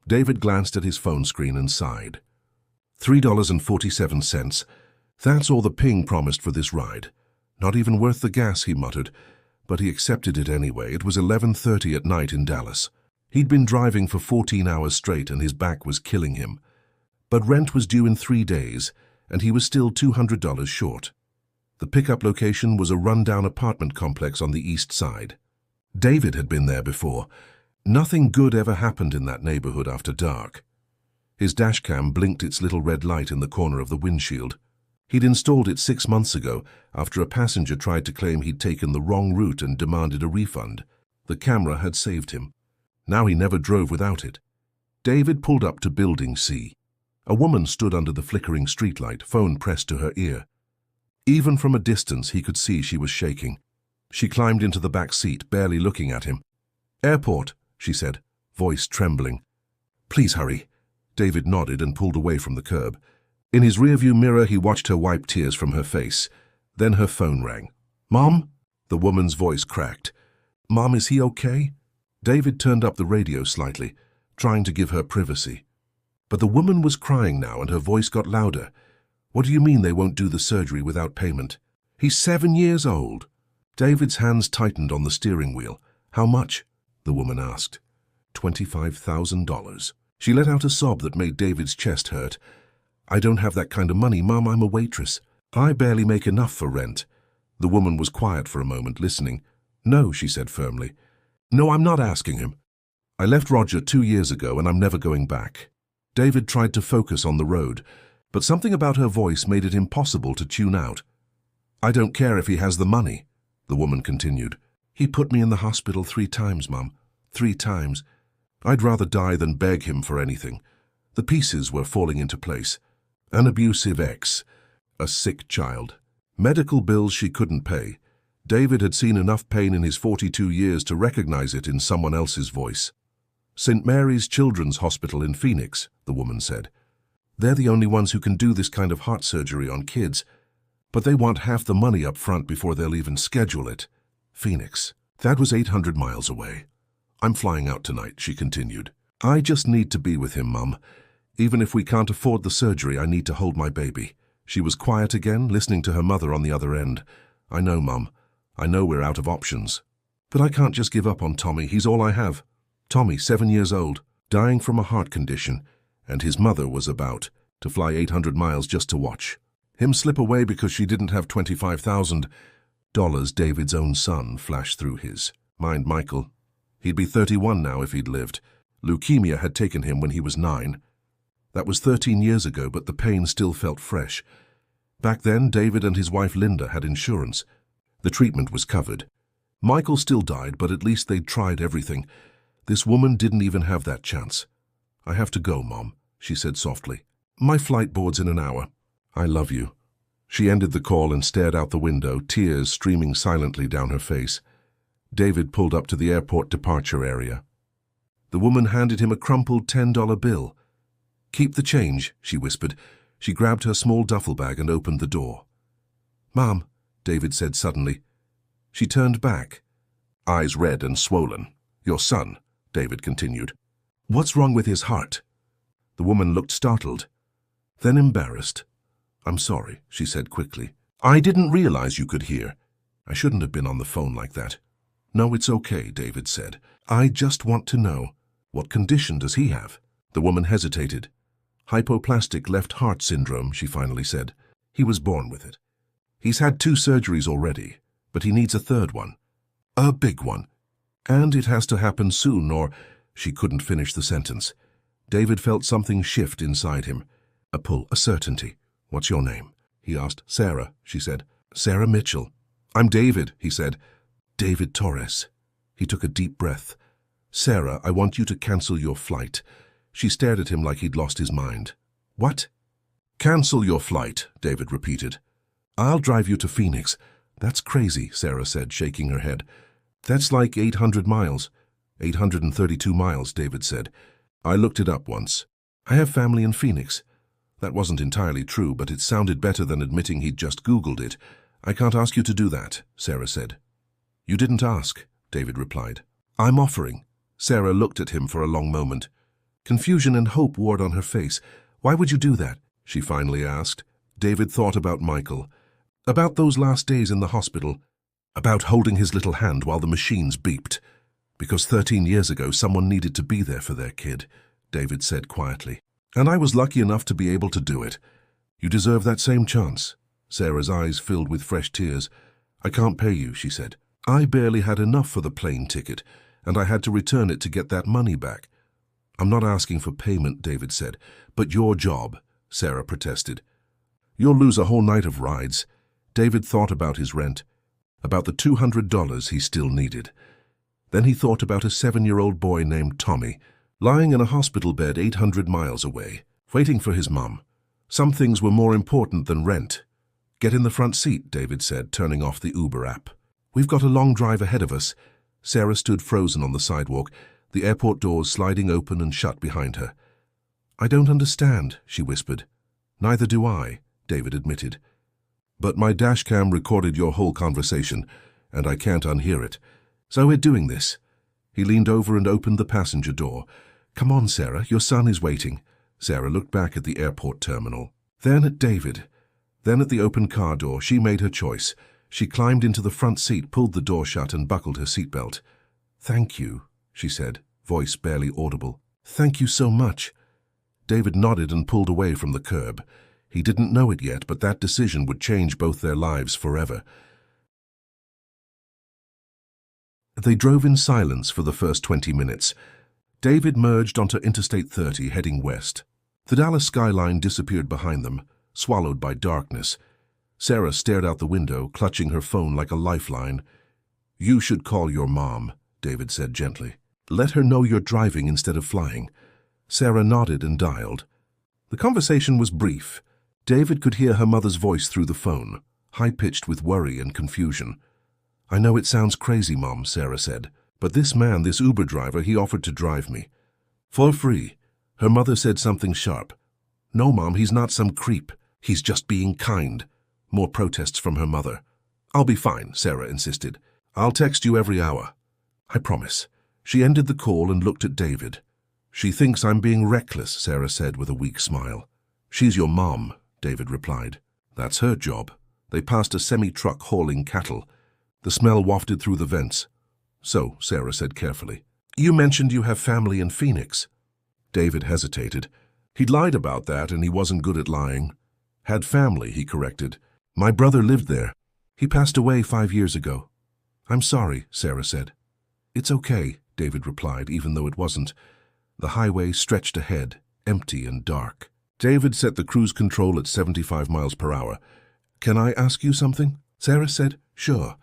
David glanced at his phone screen and sighed. $3.47. That's all the ping promised for this ride. Not even worth the gas, he muttered, but he accepted it anyway. It was 11:30 at night in Dallas. He'd been driving for 14 hours straight and his back was killing him. But rent was due in 3 days, and he was still $200 short. The pickup location was a rundown apartment complex on the east side. David had been there before. Nothing good ever happened in that neighborhood after dark. His dashcam blinked its little red light in the corner of the windshield. He'd installed it 6 months ago after a passenger tried to claim he'd taken the wrong route and demanded a refund. The camera had saved him. Now he never drove without it. David pulled up to Building C. A woman stood under the flickering streetlight, phone pressed to her ear. Even from a distance, he could see she was shaking. She climbed into the back seat, barely looking at him. "Airport," she said, voice trembling. "Please hurry." David nodded and pulled away from the curb. In his rearview mirror, he watched her wipe tears from her face. Then her phone rang. "Mom?" The woman's voice cracked. "Mom, is he okay?" David turned up the radio slightly, trying to give her privacy. But the woman was crying now, and her voice got louder. "What do you mean they won't do the surgery without payment? He's 7 years old." David's hands tightened on the steering wheel. "How much?" the woman asked. $25,000. She let out a sob that made David's chest hurt. "I don't have that kind of money, Mom. I'm a waitress. I barely make enough for rent." The woman was quiet for a moment, listening. "No," she said firmly. "No, I'm not asking him. I left Roger 2 years ago and I'm never going back." David tried to focus on the road, but something about her voice made it impossible to tune out. "I don't care if he has the money," the woman continued. "He put me in the hospital 3 times, Mum. 3 times. I'd rather die than beg him for anything." The pieces were falling into place. An abusive ex, a sick child, medical bills she couldn't pay. David had seen enough pain in his 42 years to recognize it in someone else's voice. "St. Mary's Children's Hospital in Phoenix," the woman said. "They're the only ones who can do this kind of heart surgery on kids, but they want half the money up front before they'll even schedule it." Phoenix. That was 800 miles away. "I'm flying out tonight," she continued. "I just need to be with him, Mum. Even if we can't afford the surgery, I need to hold my baby." She was quiet again, listening to her mother on the other end. "I know, Mum. I know we're out of options. But I can't just give up on Tommy. He's all I have. Tommy, 7 years old, dying from a heart condition, and his mother was about to fly 800 miles just to watch him slip away because she didn't have $25,000. David's own son flashed through his mind. Michael. He'd be 31 now if he'd lived. Leukemia had taken him when he was 9. That was 13 years ago, but the pain still felt fresh. Back then, David and his wife Linda had insurance. The treatment was covered. Michael still died, but at least they'd tried everything. This woman didn't even have that chance. "I have to go, Mom," she said softly. "My flight board's in an hour. I love you." She ended the call and stared out the window, tears streaming silently down her face. David pulled up to the airport departure area. The woman handed him a crumpled $10 bill. "Keep the change," she whispered. She grabbed her small duffel bag and opened the door. "Mom," David said suddenly. She turned back, eyes red and swollen. "Your son," David continued. "What's wrong with his heart?" The woman looked startled, then embarrassed. "I'm sorry," she said quickly. "I didn't realize you could hear. I shouldn't have been on the phone like that." "No, it's okay," David said. "I just want to know, what condition does he have?" The woman hesitated. "Hypoplastic left heart syndrome," she finally said. "He was born with it. He's had 2 surgeries already, but he needs a 3rd one. A big one. And it has to happen soon, or—" She couldn't finish the sentence. David felt something shift inside him. A pull, a certainty. "What's your name?" he asked. "Sarah," she said. "Sarah Mitchell." "I'm David," he said. "David Torres." He took a deep breath. "Sarah, I want you to cancel your flight." She stared at him like he'd lost his mind. "What?" "Cancel your flight," David repeated. "I'll drive you to Phoenix." "That's crazy," Sarah said, shaking her head. "That's like 800 miles. 832 miles, David said. "I looked it up once. I have family in Phoenix." That wasn't entirely true, but it sounded better than admitting he'd just Googled it. "I can't ask you to do that," Sarah said. "You didn't ask," David replied. "I'm offering." Sarah looked at him for a long moment. Confusion and hope warred on her face. "Why would you do that?" she finally asked. David thought about Michael, about those last days in the hospital, about holding his little hand while the machines beeped. "Because 13 years ago someone needed to be there for their kid," David said quietly. "And I was lucky enough to be able to do it. You deserve that same chance." Sarah's eyes filled with fresh tears. "I can't pay you," she said. "I barely had enough for the plane ticket, and I had to return it to get that money back." "I'm not asking for payment," David said. "But your job," Sarah protested. "You'll lose a whole night of rides." David thought about his rent, about the $200 he still needed. Then he thought about a 7-year-old boy named Tommy, lying in a hospital bed 800 miles away, waiting for his mum. Some things were more important than rent. "Get in the front seat," David said, turning off the Uber app. "We've got a long drive ahead of us." Sarah stood frozen on the sidewalk, the airport doors sliding open and shut behind her. "I don't understand," she whispered. "Neither do I," David admitted. "But my dashcam recorded your whole conversation, and I can't unhear it. So we're doing this." He leaned over and opened the passenger door. "Come on, Sarah, your son is waiting." Sarah looked back at the airport terminal, then at David, then at the open car door. She made her choice. She climbed into the front seat, pulled the door shut, and buckled her seatbelt. "Thank you," she said, voice barely audible. "Thank you so much." David nodded and pulled away from the curb. He didn't know it yet, but that decision would change both their lives forever. They drove in silence for the first 20 minutes. David merged onto Interstate 30, heading west. The Dallas skyline disappeared behind them, swallowed by darkness. Sarah stared out the window, clutching her phone like a lifeline. "You should call your mom," David said gently. "Let her know you're driving instead of flying." Sarah nodded and dialed. The conversation was brief. David could hear her mother's voice through the phone, high-pitched with worry and confusion. "I know it sounds crazy, Mom," Sarah said, "but this man, this Uber driver, he offered to drive me. For free." Her mother said something sharp. "No, Mom, he's not some creep. He's just being kind." More protests from her mother. "I'll be fine," Sarah insisted. "I'll text you every hour. I promise." She ended the call and looked at David. "She thinks I'm being reckless," Sarah said with a weak smile. "She's your mom," David replied. "That's her job." They passed a semi-truck hauling cattle. The smell wafted through the vents. "So," Sarah said carefully, "you mentioned you have family in Phoenix." David hesitated. He'd lied about that, and he wasn't good at lying. "Had family," he corrected. "My brother lived there. He passed away 5 years ago." "I'm sorry," Sarah said. "It's okay," David replied, even though it wasn't. The highway stretched ahead, empty and dark. David set the cruise control at 75 miles per hour. "Can I ask you something?" Sarah said. "Sure."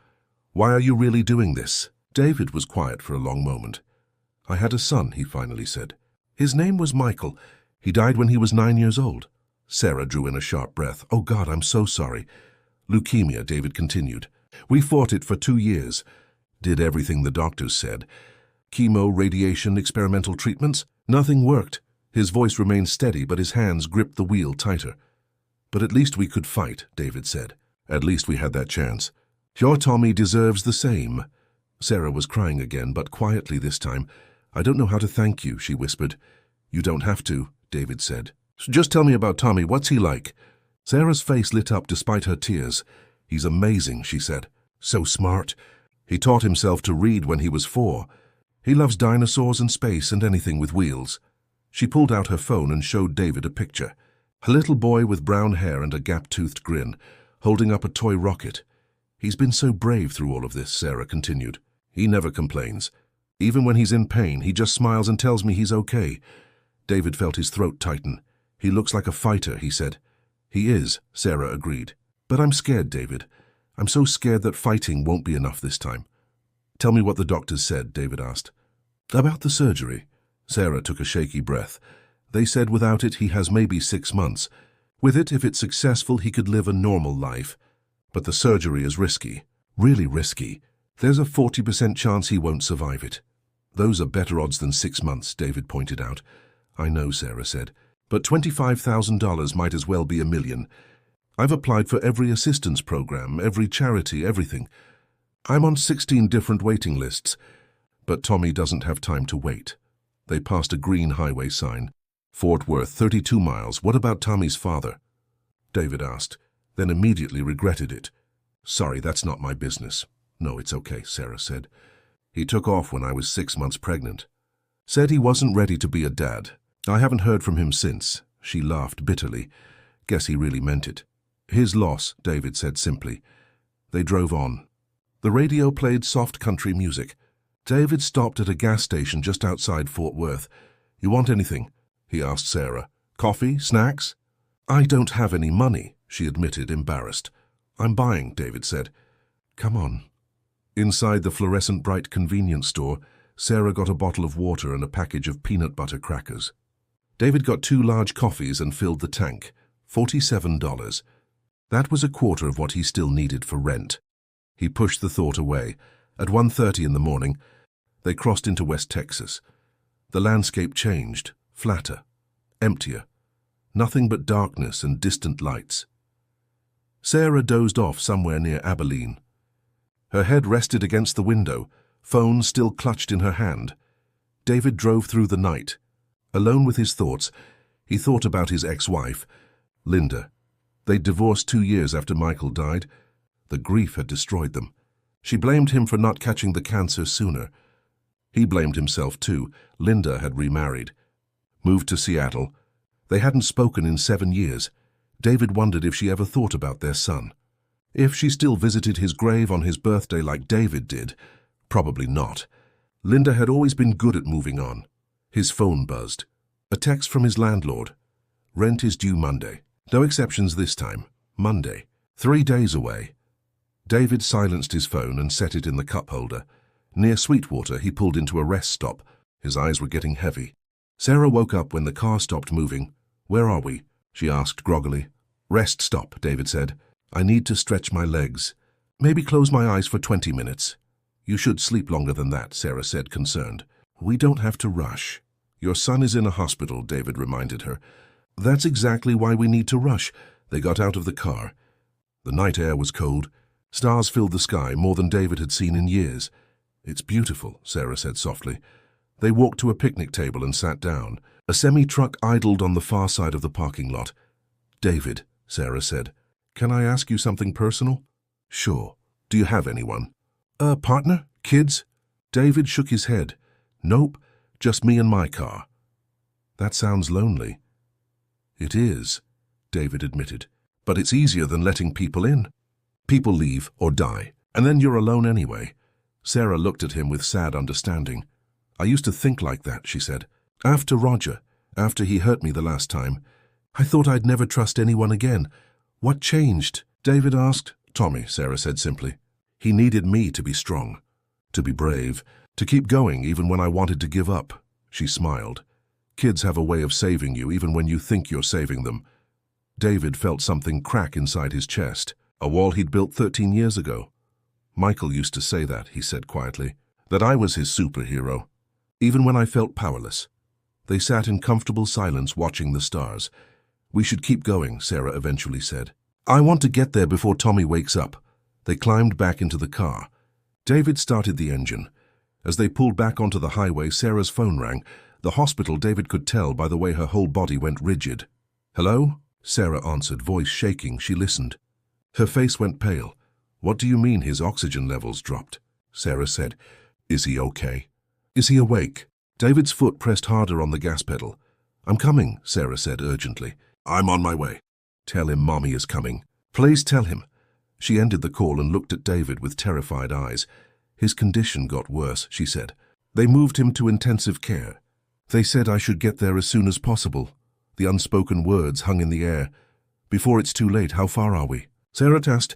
"Why are you really doing this?" David was quiet for a long moment. "I had a son," he finally said. "His name was Michael. He died when he was 9 years old." Sarah drew in a sharp breath. "Oh God, I'm so sorry." "Leukemia," David continued. "We fought it for 2 years. Did everything the doctors said. Chemo, radiation, experimental treatments. Nothing worked." His voice remained steady, but his hands gripped the wheel tighter. "But at least we could fight," David said. "At least we had that chance. Your Tommy deserves the same." Sarah was crying again, but quietly this time. "I don't know how to thank you," she whispered. "You don't have to," David said. "Just tell me about Tommy. What's he like?" Sarah's face lit up despite her tears. "He's amazing," she said. "So smart. He taught himself to read when he was 4. He loves dinosaurs and space and anything with wheels." She pulled out her phone and showed David a picture. A little boy with brown hair and a gap-toothed grin, holding up a toy rocket. "He's been so brave through all of this," Sarah continued. "He never complains. Even when he's in pain, he just smiles and tells me he's okay." David felt his throat tighten. "He looks like a fighter," he said. "He is," Sarah agreed. "But I'm scared, David. I'm so scared that fighting won't be enough this time." "Tell me what the doctors said," David asked. "About the surgery." Sarah took a shaky breath. "They said without it he has maybe 6 months. With it, if it's successful, he could live a normal life. But the surgery is risky. Really risky. There's a 40% chance he won't survive it." "Those are better odds than 6 months," David pointed out. "I know," Sarah said. "But $25,000 might as well be $1 million. I've applied for every assistance program, every charity, everything. I'm on 16 different waiting lists. But Tommy doesn't have time to wait." They passed a green highway sign. Fort Worth, 32 miles. What about Tommy's father? David asked, then immediately regretted it. Sorry, that's not my business. No, it's okay, Sarah said. He took off when I was 6 months pregnant. Said he wasn't ready to be a dad. I haven't heard from him since. She laughed bitterly. Guess he really meant it. His loss, David said simply. They drove on. The radio played soft country music. David stopped at a gas station just outside Fort Worth. You want anything? He asked Sarah. Coffee? Snacks? I don't have any money, she admitted, embarrassed. I'm buying, David said. Come on. Inside the fluorescent bright convenience store, Sarah got a bottle of water and a package of peanut butter crackers. David got 2 large coffees and filled the tank. $47. That was a quarter of what he still needed for rent. He pushed the thought away. At 1:30 in the morning, they crossed into West Texas. The landscape changed, flatter, emptier. Nothing but darkness and distant lights. Sarah dozed off somewhere near Abilene. Her head rested against the window, phone still clutched in her hand. David drove through the night. Alone with his thoughts, he thought about his ex-wife, Linda. They'd divorced 2 years after Michael died. The grief had destroyed them. She blamed him for not catching the cancer sooner. He blamed himself too. Linda had remarried, moved to Seattle. They hadn't spoken in 7 years. David wondered if she ever thought about their son. If she still visited his grave on his birthday like David did. Probably not. Linda had always been good at moving on. His phone buzzed. A text from his landlord. Rent is due Monday. No exceptions this time. Monday. 3 days away. David silenced his phone and set it in the cup holder. Near Sweetwater, he pulled into a rest stop. His eyes were getting heavy. Sarah woke up when the car stopped moving. Where are we? She asked groggily. Rest stop, David said. I need to stretch my legs. Maybe close my eyes for 20 minutes. You should sleep longer than that, Sarah said, concerned. We don't have to rush. Your son is in a hospital, David reminded her. That's exactly why we need to rush. They got out of the car. The night air was cold. Stars filled the sky, more than David had seen in years. It's beautiful, Sarah said softly. They walked to a picnic table and sat down. A semi-truck idled on the far side of the parking lot. David, Sarah said, can I ask you something personal? Sure. Do you have anyone? A partner? Kids? David shook his head. Nope, just me and my car. That sounds lonely. It is, David admitted, but it's easier than letting people in. People leave or die, and then you're alone anyway. Sarah looked at him with sad understanding. I used to think like that, she said. After Roger, after he hurt me the last time, I thought I'd never trust anyone again. What changed? David asked. Tommy, Sarah said simply. He needed me to be strong, to be brave, to keep going even when I wanted to give up. She smiled. Kids have a way of saving you even when you think you're saving them. David felt something crack inside his chest, a wall he'd built 13 years ago. Michael used to say that, he said quietly, that I was his superhero, even when I felt powerless. They sat in comfortable silence watching the stars. We should keep going, Sarah eventually said. I want to get there before Tommy wakes up. They climbed back into the car. David started the engine. As they pulled back onto the highway, Sarah's phone rang. The hospital, David could tell by the way her whole body went rigid. Hello? Sarah answered, voice shaking. She listened. Her face went pale. What do you mean his oxygen levels dropped? Sarah said. Is he okay? Is he awake? David's foot pressed harder on the gas pedal. I'm coming, Sarah said urgently. I'm on my way. Tell him Mommy is coming. Please tell him. She ended the call and looked at David with terrified eyes. His condition got worse, she said. They moved him to intensive care. They said I should get there as soon as possible. The unspoken words hung in the air. Before it's too late, how far are we? Sarah asked.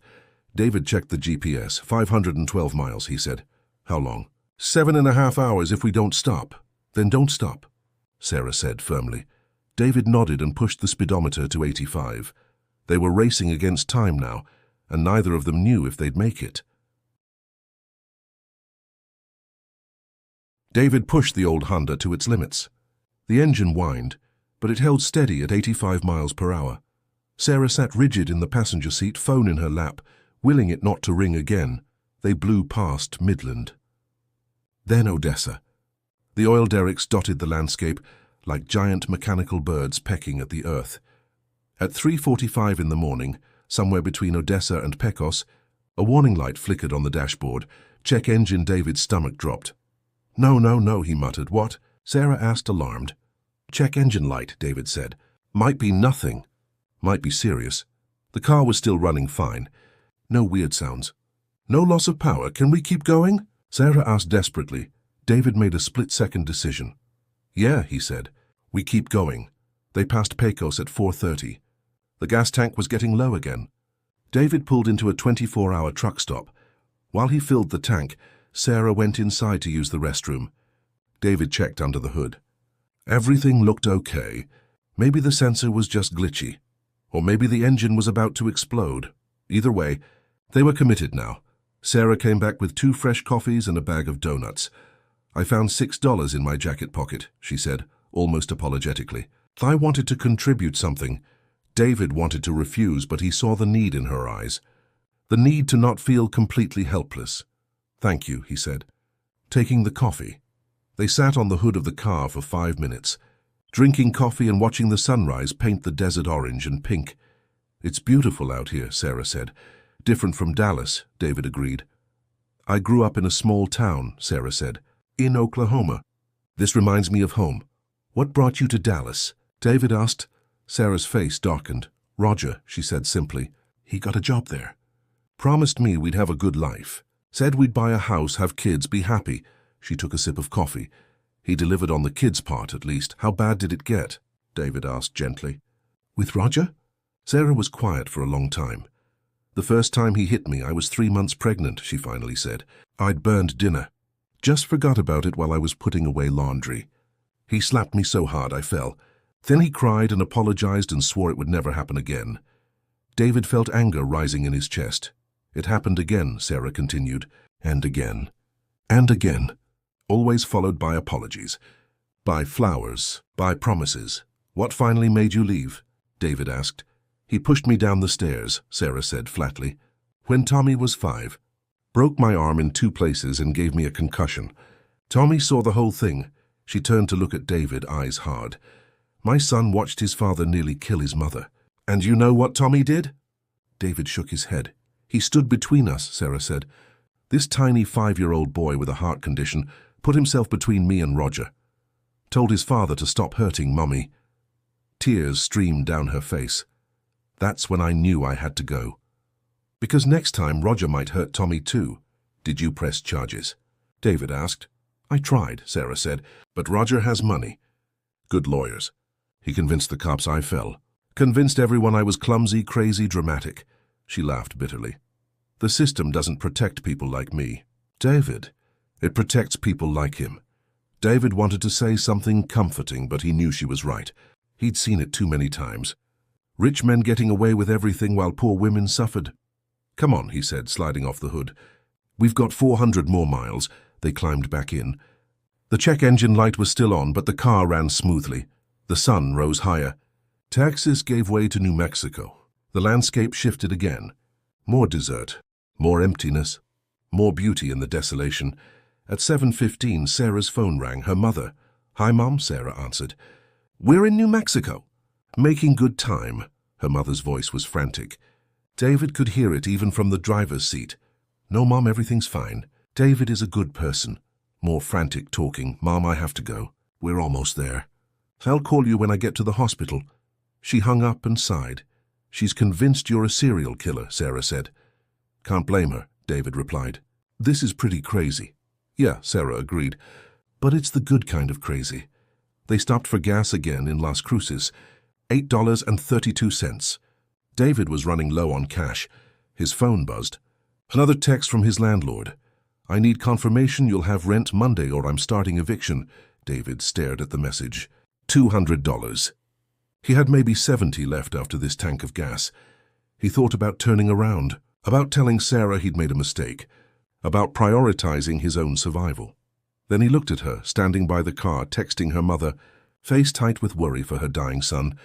David checked the GPS. 512 miles, he said. How long? 7.5 hours if we don't stop. Then don't stop, Sarah said firmly. David nodded and pushed the speedometer to 85. They were racing against time now, and neither of them knew if they'd make it. David pushed the old Honda to its limits. The engine whined, but it held steady at 85 miles per hour. Sarah sat rigid in the passenger seat, phone in her lap, willing it not to ring again. They blew past Midland. Then Odessa. The oil derricks dotted the landscape like giant mechanical birds pecking at the earth. At 3:45 in the morning, somewhere between Odessa and Pecos, a warning light flickered on the dashboard. Check engine. David's stomach dropped. No, no, no, he muttered. What? Sarah asked, alarmed. Check engine light, David said. Might be nothing. Might be serious. The car was still running fine. No weird sounds. No loss of power. Can we keep going? Sarah asked desperately. David made a split-second decision. Yeah, he said. We keep going. They passed Pecos at 4:30. The gas tank was getting low again. David pulled into a 24-hour truck stop. While he filled the tank, Sarah went inside to use the restroom. David checked under the hood. Everything looked okay. Maybe the sensor was just glitchy. Or maybe the engine was about to explode. Either way, they were committed now. Sarah came back with 2 fresh coffees and a bag of donuts. I found $6 in my jacket pocket, she said, almost apologetically. I wanted to contribute something. David wanted to refuse, but he saw the need in her eyes. The need to not feel completely helpless. Thank you, he said, taking the coffee. They sat on the hood of the car for 5 minutes, drinking coffee and watching the sunrise paint the desert orange and pink. It's beautiful out here, Sarah said. Different from Dallas, David agreed. I grew up in a small town, Sarah said, in Oklahoma. This reminds me of home. What brought you to Dallas? David asked. Sarah's face darkened. Roger, she said simply. He got a job there. Promised me we'd have a good life. Said we'd buy a house, have kids, be happy. She took a sip of coffee. He delivered on the kids' part, at least. How bad did it get? David asked gently. With Roger? Sarah was quiet for a long time. The first time he hit me, I was 3 months pregnant, she finally said. I'd burned dinner. Just forgot about it while I was putting away laundry. He slapped me so hard I fell. Then he cried and apologized and swore it would never happen again. David felt anger rising in his chest. It happened again, Sarah continued, and again. And again. Always followed by apologies. By flowers. By promises. What finally made you leave? David asked. He pushed me down the stairs, Sarah said flatly. When Tommy was 5. Broke my arm in 2 places and gave me a concussion. Tommy saw the whole thing. She turned to look at David, eyes hard. My son watched his father nearly kill his mother. And you know what Tommy did? David shook his head. He stood between us, Sarah said. This tiny 5-year-old boy with a heart condition put himself between me and Roger. Told his father to stop hurting Mommy. Tears streamed down her face. That's when I knew I had to go. Because next time Roger might hurt Tommy too. Did you press charges? David asked. I tried, Sarah said, but Roger has money. Good lawyers. He convinced the cops I fell. Convinced everyone I was clumsy, crazy, dramatic. She laughed bitterly. The system doesn't protect people like me. David. It protects people like him. David wanted to say something comforting, but he knew she was right. He'd seen it too many times. Rich men getting away with everything while poor women suffered. Come on, he said, sliding off the hood. We've got 400 more miles. They climbed back in. The check engine light was still on, but the car ran smoothly. The sun rose higher. Texas gave way to New Mexico. The landscape shifted again. More desert, more emptiness, more beauty in the desolation. At 7:15, Sarah's phone rang. Her mother. Hi, Mom, Sarah answered. We're in New Mexico. Making good time. Her mother's voice was frantic. David could hear it even from the driver's seat. No, Mom, everything's fine. David is a good person. More frantic talking. Mom, I have to go. We're almost there. I'll call you when I get to the hospital. She hung up and sighed. She's convinced you're a serial killer, Sarah said. Can't blame her, David replied. This is pretty crazy. Yeah, Sarah agreed. But it's the good kind of crazy. They stopped for gas again in Las Cruces. $8.32. David was running low on cash. His phone buzzed. Another text from his landlord. I need confirmation you'll have rent Monday or I'm starting eviction. David stared at the message. $200. He had maybe 70 left after this tank of gas. He thought about turning around, about telling Sarah he'd made a mistake, about prioritizing his own survival. Then he looked at her, standing by the car, texting her mother, face tight with worry for her dying son.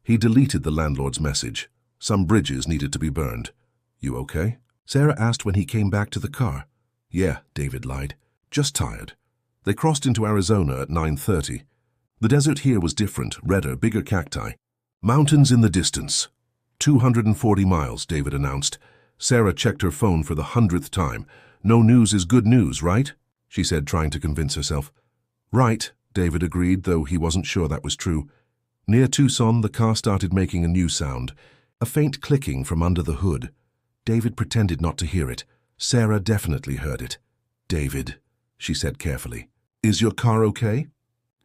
He deleted the landlord's message. Some bridges needed to be burned. You okay? Sarah asked when he came back to the car. Yeah, David lied. Just tired. They crossed into Arizona at 9:30. The desert here was different, redder, bigger cacti. Mountains in the distance. 240 miles, David announced. Sarah checked her phone for the 100th time. No news is good news, right? She said, trying to convince herself. Right, David agreed, though he wasn't sure that was true. Near Tucson, the car started making a new sound, a faint clicking from under the hood. David pretended not to hear it. Sarah definitely heard it. David, she said carefully, is your car okay?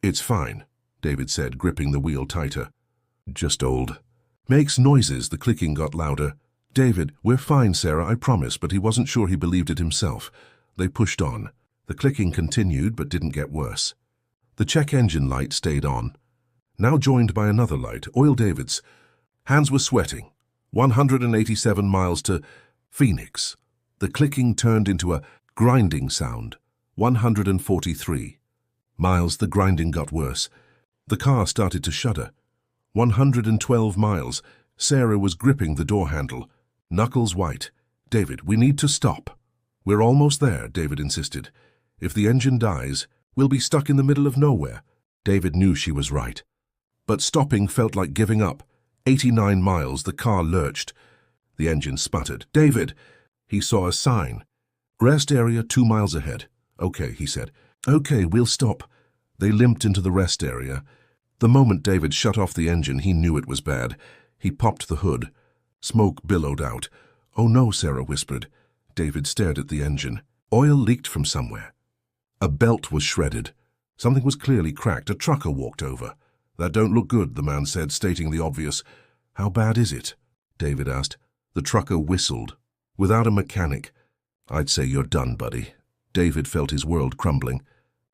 It's fine, David said, gripping the wheel tighter. Just old. Makes noises, the clicking got louder. David, we're fine, Sarah, I promise, but he wasn't sure he believed it himself. They pushed on. The clicking continued, but didn't get worse. The check engine light stayed on. Now joined by another light, oil David's. Hands were sweating. 187 miles to Phoenix. The clicking turned into a grinding sound. 143 miles, the grinding got worse. The car started to shudder. 112 miles. Sarah was gripping the door handle, knuckles white. David, we need to stop. We're almost there, David insisted. If the engine dies, we'll be stuck in the middle of nowhere. David knew she was right. But stopping felt like giving up. 89 miles, the car lurched. The engine sputtered. David! He saw a sign. Rest area 2 miles ahead. Okay, he said. Okay, we'll stop. They limped into the rest area. The moment David shut off the engine, he knew it was bad. He popped the hood. Smoke billowed out. Oh no, Sarah whispered. David stared at the engine. Oil leaked from somewhere. A belt was shredded. Something was clearly cracked. A trucker walked over. That don't look good, the man said, stating the obvious. How bad is it? David asked. The trucker whistled. Without a mechanic. I'd say you're done, buddy. David felt his world crumbling.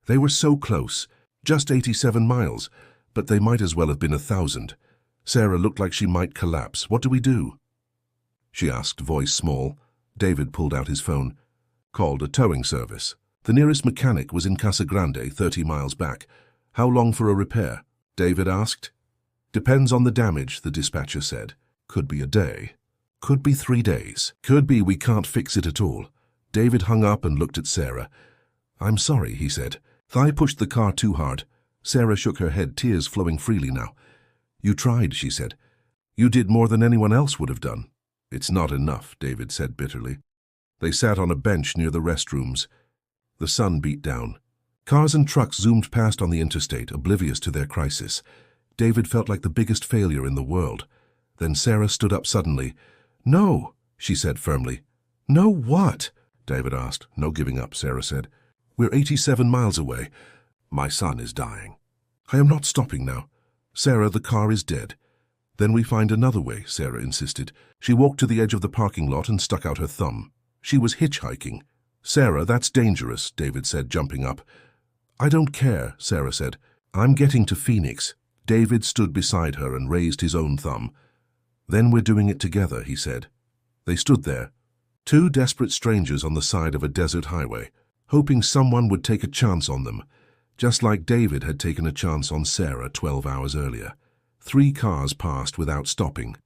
They were so close. Just 87 miles. But they might as well have been 1,000. Sarah looked like she might collapse. What do we do? She asked, voice small. David pulled out his phone. Called a towing service. The nearest mechanic was in Casa Grande, 30 miles back. How long for a repair? David asked. Depends on the damage, the dispatcher said. Could be a day. Could be 3 days. Could be we can't fix it at all. David hung up and looked at Sarah. I'm sorry, he said. I pushed the car too hard. Sarah shook her head, tears flowing freely now. You tried, she said. You did more than anyone else would have done. It's not enough, David said bitterly. They sat on a bench near the restrooms. The sun beat down. Cars and trucks zoomed past on the interstate, oblivious to their crisis. David felt like the biggest failure in the world. Then Sarah stood up suddenly. No, she said firmly. No what? David asked. No giving up, Sarah said. We're 87 miles away. My son is dying. I am not stopping now. Sarah, the car is dead. Then we find another way, Sarah insisted. She walked to the edge of the parking lot and stuck out her thumb. She was hitchhiking. Sarah, that's dangerous, David said, jumping up. I don't care, Sarah said. I'm getting to Phoenix. David stood beside her and raised his own thumb. Then we're doing it together, he said. They stood there, two desperate strangers on the side of a desert highway, hoping someone would take a chance on them, just like David had taken a chance on Sarah 12 hours earlier. 3 cars passed without stopping.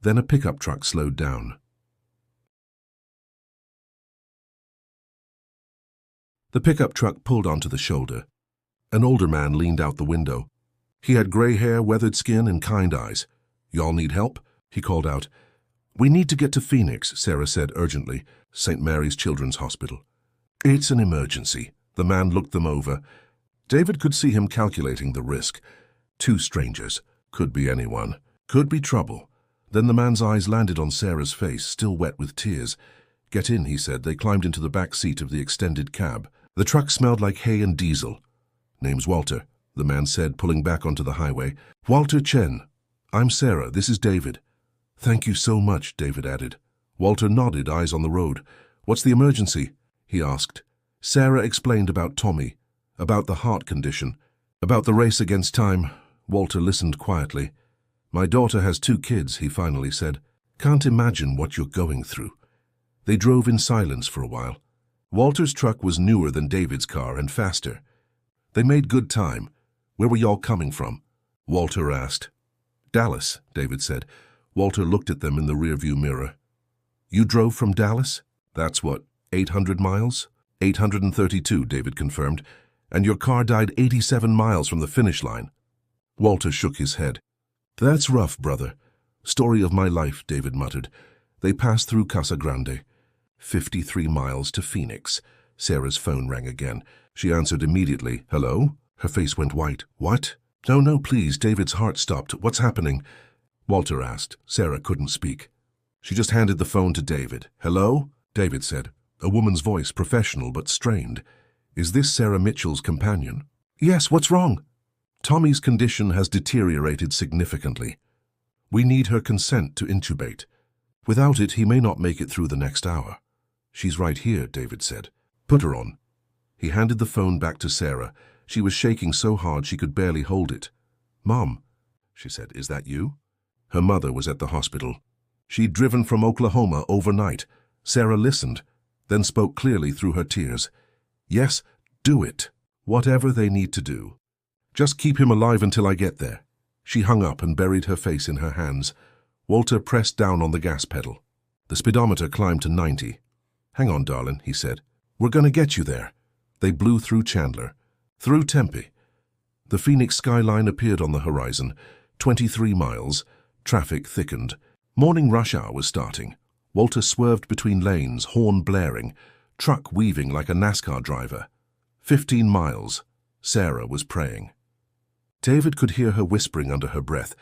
Then a pickup truck slowed down. The pickup truck pulled onto the shoulder. An older man leaned out the window. He had gray hair, weathered skin, and kind eyes. Y'all need help? He called out. We need to get to Phoenix, Sarah said urgently. St. Mary's Children's Hospital. It's an emergency. The man looked them over. David could see him calculating the risk. 2 strangers. Could be anyone. Could be trouble. Then the man's eyes landed on Sarah's face, still wet with tears. Get in, he said. They climbed into the back seat of the extended cab. The truck smelled like hay and diesel. Name's Walter, the man said, pulling back onto the highway. Walter Chen. I'm Sarah. This is David. Thank you so much, David added. Walter nodded, eyes on the road. What's the emergency? He asked. Sarah explained about Tommy, about the heart condition, about the race against time. Walter listened quietly. My daughter has 2 kids, he finally said. Can't imagine what you're going through. They drove in silence for a while. Walter's truck was newer than David's car and faster. They made good time. Where were y'all coming from? Walter asked. Dallas, David said. Walter looked at them in the rearview mirror. You drove from Dallas? That's what, 800 miles? 832, David confirmed. And your car died 87 miles from the finish line. Walter shook his head. That's rough, brother. Story of my life, David muttered. They passed through Casa Grande. 53 miles to Phoenix. Sarah's phone rang again. She answered immediately. Hello? Her face went white. What? No, please. David's heart stopped. What's happening? Walter asked. Sarah couldn't speak. She just handed the phone to David. Hello? David said. A woman's voice, professional but strained. Is this Sarah Mitchell's companion? Yes, what's wrong? Tommy's condition has deteriorated significantly. We need her consent to intubate. Without it, he may not make it through the next hour. She's right here, David said. Put her on. He handed the phone back to Sarah. She was shaking so hard she could barely hold it. Mom, she said, is that you? Her mother was at the hospital. She'd driven from Oklahoma overnight. Sarah listened, then spoke clearly through her tears. Yes, do it. Whatever they need to do. Just keep him alive until I get there. She hung up and buried her face in her hands. Walter pressed down on the gas pedal. The speedometer climbed to 90. Hang on, darling, he said. We're going to get you there. They blew through Chandler, through Tempe. The Phoenix skyline appeared on the horizon. 23 miles. Traffic thickened. Morning rush hour was starting. Walter swerved between lanes, horn blaring, truck weaving like a NASCAR driver. 15 miles. Sarah was praying. David could hear her whispering under her breath.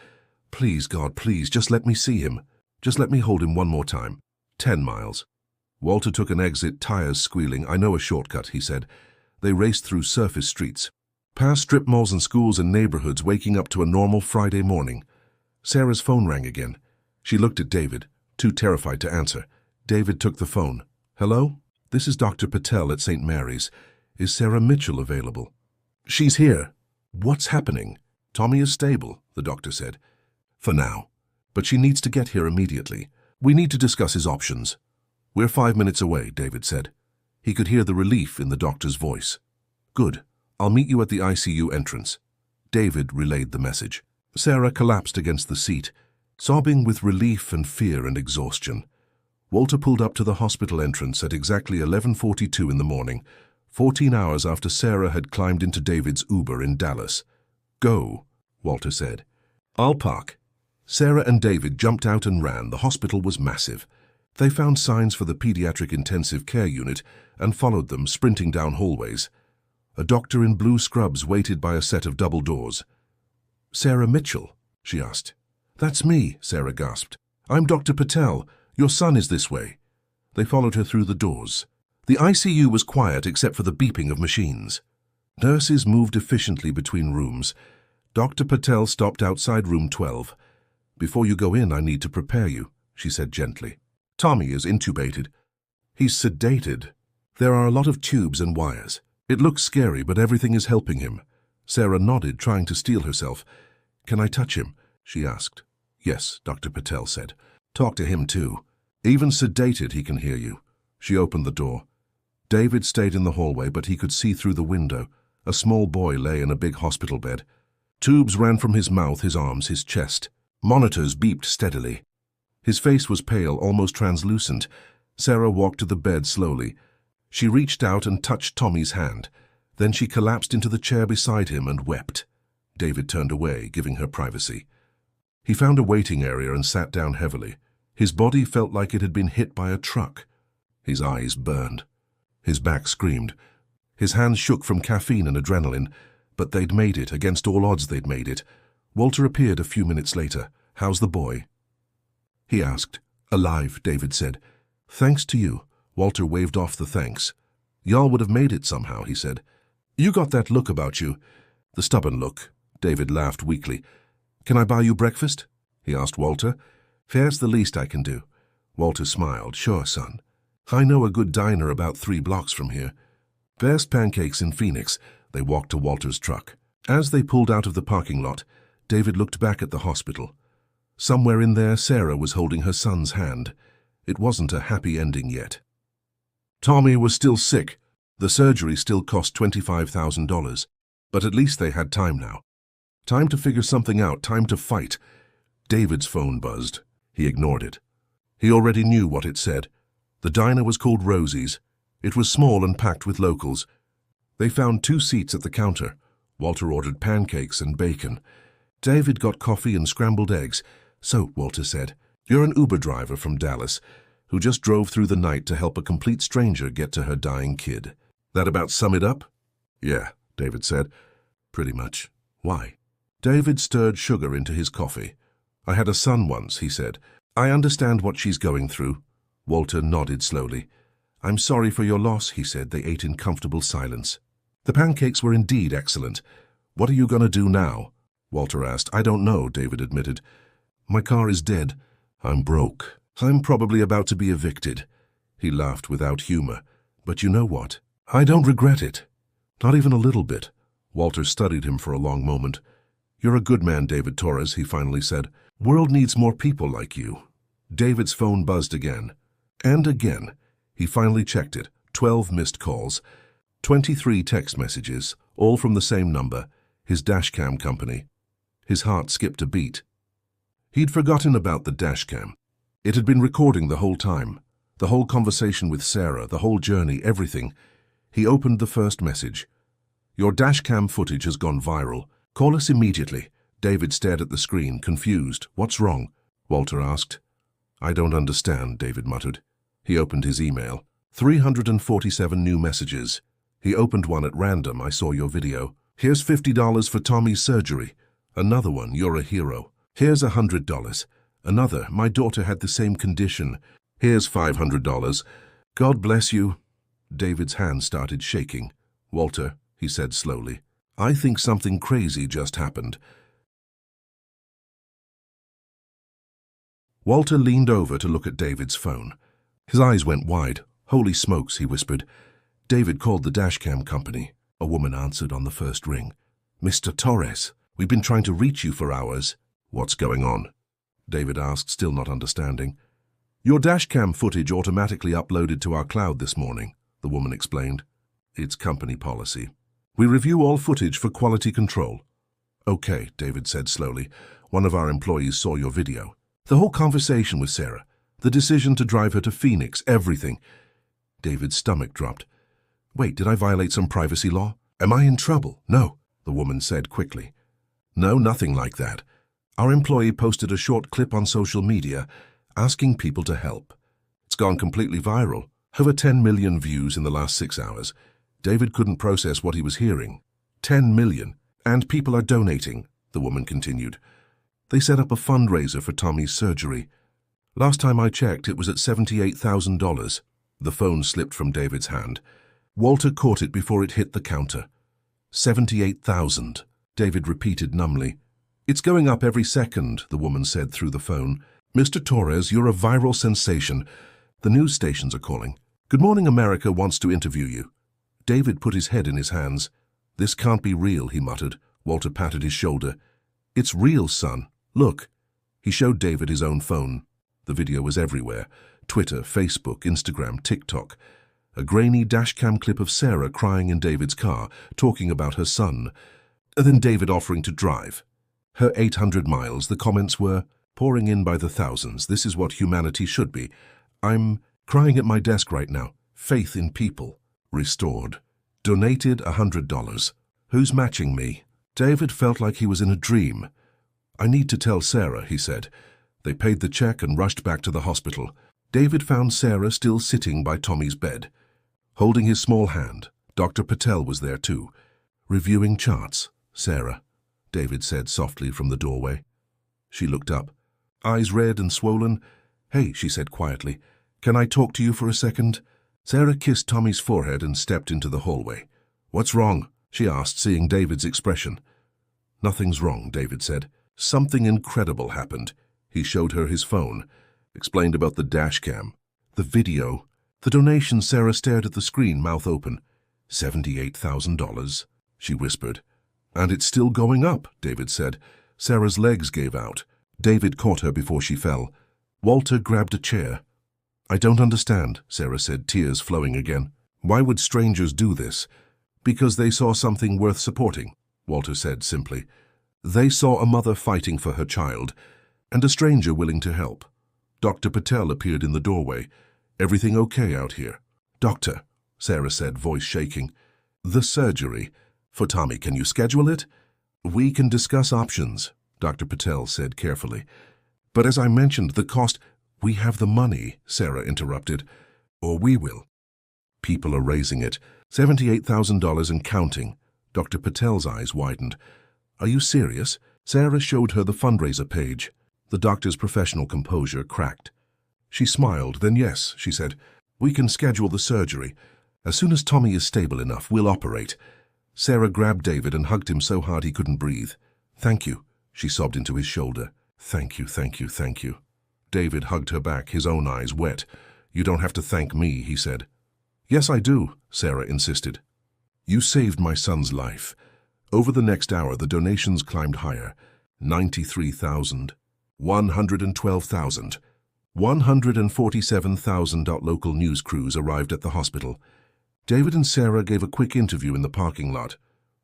Please, God, please, just let me see him. Just let me hold him one more time. 10 miles. Walter took an exit, tires squealing. I know a shortcut, he said. They raced through surface streets, past strip malls and schools and neighborhoods, waking up to a normal Friday morning. Sarah's phone rang again. She looked at David, too terrified to answer. David took the phone. Hello? This is Dr. Patel at St. Mary's. Is Sarah Mitchell available? She's here. What's happening? Tommy is stable, the doctor said. For now. But she needs to get here immediately. We need to discuss his options. We're 5 minutes away, David said. He could hear the relief in the doctor's voice. Good. I'll meet you at the ICU entrance. David relayed the message. Sarah collapsed against the seat, sobbing with relief and fear and exhaustion. Walter pulled up to the hospital entrance at exactly 11:42 in the morning, 14 hours after Sarah had climbed into David's Uber in Dallas. Go, Walter said. I'll park. Sarah and David jumped out and ran. The hospital was massive. They found signs for the pediatric intensive care unit and followed them, sprinting down hallways. A doctor in blue scrubs waited by a set of double doors. Sarah Mitchell? She asked. That's me, Sarah gasped. I'm Dr. Patel. Your son is this way. They followed her through the doors. The ICU was quiet except for the beeping of machines. Nurses moved efficiently between rooms. Dr. Patel stopped outside room 12. Before you go in, I need to prepare you, she said gently. Tommy is intubated. He's sedated. There are a lot of tubes and wires. It looks scary, but everything is helping him. Sarah nodded, trying to steel herself. Can I touch him? She asked. Yes, Dr. Patel said. Talk to him too. Even sedated, he can hear you. She opened the door. David stayed in the hallway, but he could see through the window. A small boy lay in a big hospital bed. Tubes ran from his mouth, his arms, his chest. Monitors beeped steadily. His face was pale, almost translucent. Sarah walked to the bed slowly. She reached out and touched Tommy's hand. Then she collapsed into the chair beside him and wept. David turned away, giving her privacy. He found a waiting area and sat down heavily. His body felt like it had been hit by a truck. His eyes burned. His back screamed. His hands shook from caffeine and adrenaline, but they'd made it. Against all odds, they'd made it. Walter appeared a few minutes later. How's the boy? He asked. Alive, David said. Thanks to you. Walter waved off the thanks. Y'all would have made it somehow, he said. You got that look about you. The stubborn look. David laughed weakly. Can I buy you breakfast? He asked Walter. Fare's the least I can do. Walter smiled. Sure, son. I know a good diner about 3 blocks from here. Best pancakes in Phoenix. They walked to Walter's truck. As they pulled out of the parking lot, David looked back at the hospital. Somewhere in there, Sarah was holding her son's hand. It wasn't a happy ending yet. Tommy was still sick. The surgery still cost $25,000. But at least they had time now. Time to figure something out, time to fight. David's phone buzzed. He ignored it. He already knew what it said. The diner was called Rosie's. It was small and packed with locals. They found 2 seats at the counter. Walter ordered pancakes and bacon. David got coffee and scrambled eggs. "So," Walter said, "you're an Uber driver from Dallas who just drove through the night to help a complete stranger get to her dying kid. That about sum it up?" "Yeah," David said. "Pretty much. Why?" David stirred sugar into his coffee. "I had a son once," he said. "I understand what she's going through." Walter nodded slowly. "I'm sorry for your loss," he said. They ate in comfortable silence. The pancakes were indeed excellent. "What are you going to do now?" Walter asked. "I don't know," David admitted. "My car is dead. I'm broke. I'm probably about to be evicted." He laughed without humor. "But you know what? I don't regret it. Not even a little bit." Walter studied him for a long moment. "You're a good man, David Torres," he finally said. "World needs more people like you." David's phone buzzed again. And again. He finally checked it. 12 missed calls. 23 text messages, all from the same number, his dashcam company. His heart skipped a beat. He'd forgotten about the dashcam. It had been recording the whole time. The whole conversation with Sarah, the whole journey, everything. He opened the first message. "Your dashcam footage has gone viral. Call us immediately." David stared at the screen, confused. "What's wrong?" Walter asked. "I don't understand," David muttered. He opened his email. 347 new messages. He opened one at random. "I saw your video. Here's $50 for Tommy's surgery." Another one, "You're a hero." Here's $100. Another, "My daughter had the same condition." Here's $500. "God bless you." David's hand started shaking. "Walter," he said slowly, "I think something crazy just happened." Walter leaned over to look at David's phone. His eyes went wide. "Holy smokes," he whispered. "David called the dashcam company." A woman answered on the first ring. "Mr. Torres, we've been trying to reach you for hours." "What's going on?" David asked, still not understanding. "Your dashcam footage automatically uploaded to our cloud this morning," the woman explained. "It's company policy. We review all footage for quality control." "Okay," David said slowly. "One of our employees saw your video. The whole conversation with Sarah, the decision to drive her to Phoenix, everything." David's stomach dropped. "Wait, did I violate some privacy law? Am I in trouble?" "No," the woman said quickly. "No, nothing like that. Our employee posted a short clip on social media asking people to help. It's gone completely viral. Over 10 million views in the last 6 hours. David couldn't process what he was hearing. 10 million. And people are donating," the woman continued. "They set up a fundraiser for Tommy's surgery. Last time I checked, it was at $78,000. The phone slipped from David's hand. Walter caught it before it hit the counter. 78,000. David repeated numbly. "It's going up every second," the woman said through the phone. "Mr. Torres, you're a viral sensation. The news stations are calling. Good Morning America wants to interview you." David put his head in his hands. "This can't be real," he muttered. Walter patted his shoulder. "It's real, son. Look." He showed David his own phone. The video was everywhere. Twitter, Facebook, Instagram, TikTok. A grainy dashcam clip of Sarah crying in David's car, talking about her son. And then David offering to drive. Her 800 miles, the comments were pouring in by the thousands. "This is what humanity should be. I'm crying at my desk right now. Faith in people. Restored. Donated $100. Who's matching me?" David felt like he was in a dream. "I need to tell Sarah," he said. They paid the check and rushed back to the hospital. David found Sarah still sitting by Tommy's bed. Holding his small hand, Dr. Patel was there too. "Reviewing charts, Sarah," David said softly from the doorway. She looked up, eyes red and swollen. "Hey," she said quietly, "can I talk to you for a second?" Sarah kissed Tommy's forehead and stepped into the hallway. "What's wrong?" she asked, seeing David's expression. "Nothing's wrong," David said. "Something incredible happened." He showed her his phone, explained about the dashcam, the video, the donation. Sarah stared at the screen, mouth open. $78,000, she whispered. "And it's still going up," David said. Sarah's legs gave out. David caught her before she fell. Walter grabbed a chair. "I don't understand," Sarah said, tears flowing again. "Why would strangers do this?" "Because they saw something worth supporting," Walter said simply. "They saw a mother fighting for her child, and a stranger willing to help." Dr. Patel appeared in the doorway. "Everything okay out here?" "Doctor," Sarah said, voice shaking. The surgery. For Tommy, can you schedule it? We can discuss options, Dr. Patel said carefully. But as I mentioned, the cost— We have the money, Sarah interrupted. Or we will. People are raising it. $78,000 and counting. Dr. Patel's eyes widened. Are you serious? Sarah showed her the fundraiser page. The doctor's professional composure cracked. She smiled. Then yes, she said. We can schedule the surgery. As soon as Tommy is stable enough, we'll operate. Sarah grabbed David and hugged him so hard he couldn't breathe. Thank you, she sobbed into his shoulder. Thank you, thank you, thank you. David hugged her back, his own eyes wet. You don't have to thank me, he said. Yes, I do, Sarah insisted. You saved my son's life. Over the next hour, the donations climbed higher. 93,000, 112,000, 147,000. Local news crews arrived at the hospital. David and Sarah gave a quick interview in the parking lot.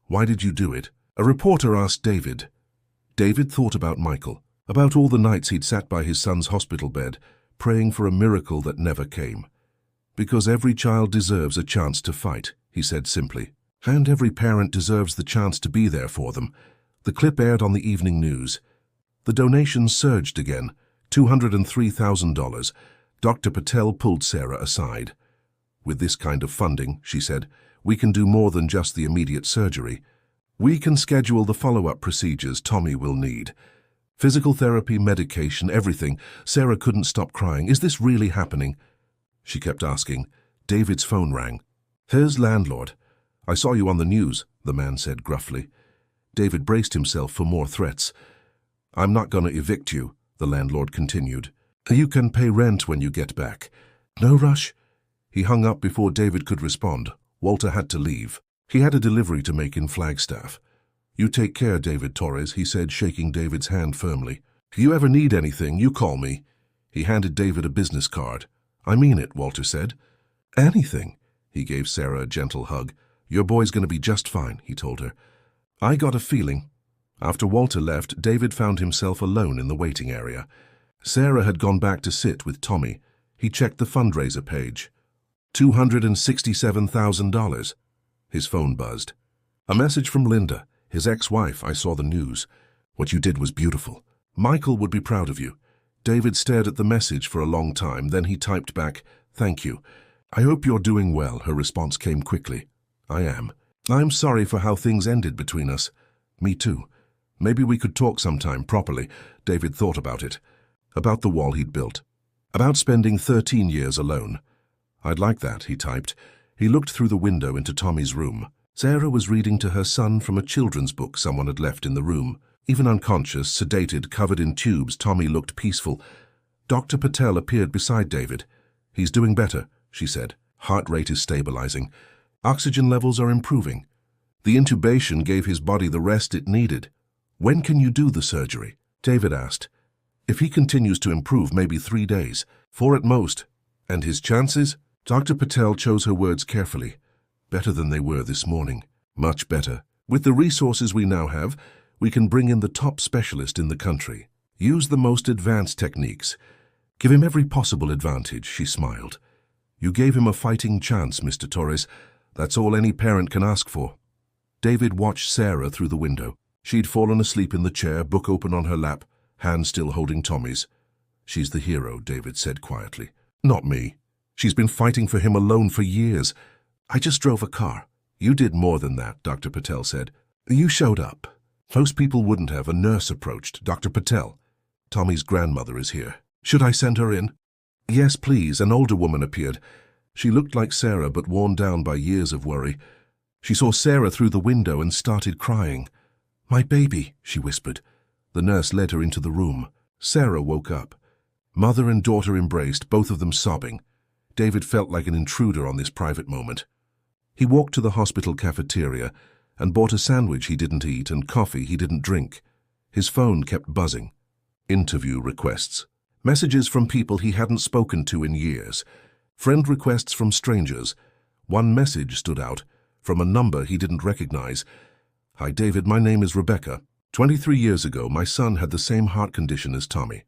Why did you do it? A reporter asked David. David thought about Michael, about all the nights he'd sat by his son's hospital bed, praying for a miracle that never came. Because every child deserves a chance to fight, he said simply. And every parent deserves the chance to be there for them. The clip aired on the evening news. The donations surged again, $203,000. Dr. Patel pulled Sarah aside. With this kind of funding, she said, we can do more than just the immediate surgery. We can schedule the follow-up procedures Tommy will need. Physical therapy, medication, everything. Sarah couldn't stop crying. Is this really happening? She kept asking. David's phone rang. Here's landlord. I saw you on the news, the man said gruffly. David braced himself for more threats. I'm not going to evict you, the landlord continued. You can pay rent when you get back. No rush. He hung up before David could respond. Walter had to leave. He had a delivery to make in Flagstaff. You take care, David Torres, he said, shaking David's hand firmly. If you ever need anything, you call me. He handed David a business card. I mean it, Walter said. Anything. He gave Sarah a gentle hug. Your boy's going to be just fine, he told her. I got a feeling. After Walter left, David found himself alone in the waiting area. Sarah had gone back to sit with Tommy. He checked the fundraiser page. $267,000. His phone buzzed. A message from Linda, his ex-wife. I saw the news. What you did was beautiful. Michael would be proud of you. David stared at the message for a long time, then he typed back, Thank you. I hope you're doing well. Her response came quickly. I am. I'm sorry for how things ended between us. Me too. Maybe we could talk sometime properly. David thought about it. About the wall he'd built. About spending 13 years alone. I'd like that, he typed. He looked through the window into Tommy's room. Sarah was reading to her son from a children's book someone had left in the room. Even unconscious, sedated, covered in tubes, Tommy looked peaceful. Dr. Patel appeared beside David. He's doing better, she said. Heart rate is stabilizing. Oxygen levels are improving. The intubation gave his body the rest it needed. When can you do the surgery? David asked. If he continues to improve, maybe 3 days. 4 at most. And his chances? Dr. Patel chose her words carefully. Better than they were this morning. Much better. With the resources we now have, we can bring in the top specialist in the country. Use the most advanced techniques. Give him every possible advantage, she smiled. You gave him a fighting chance, Mr. Torres. That's all any parent can ask for. David watched Sarah through the window. She'd fallen asleep in the chair, book open on her lap, hand still holding Tommy's. She's the hero, David said quietly. Not me. She's been fighting for him alone for years. I just drove a car. You did more than that, Dr. Patel said. You showed up. Most people wouldn't have. A nurse approached. Dr. Patel. Tommy's grandmother is here. Should I send her in? Yes, please. An older woman appeared. She looked like Sarah, but worn down by years of worry. She saw Sarah through the window and started crying. My baby, she whispered. The nurse led her into the room. Sarah woke up. Mother and daughter embraced, both of them sobbing. David felt like an intruder on this private moment. He walked to the hospital cafeteria and bought a sandwich he didn't eat and coffee he didn't drink. His phone kept buzzing. Interview requests. Messages from people he hadn't spoken to in years. Friend requests from strangers. One message stood out, from a number he didn't recognize. Hi, David, my name is Rebecca. 23 years ago, my son had the same heart condition as Tommy.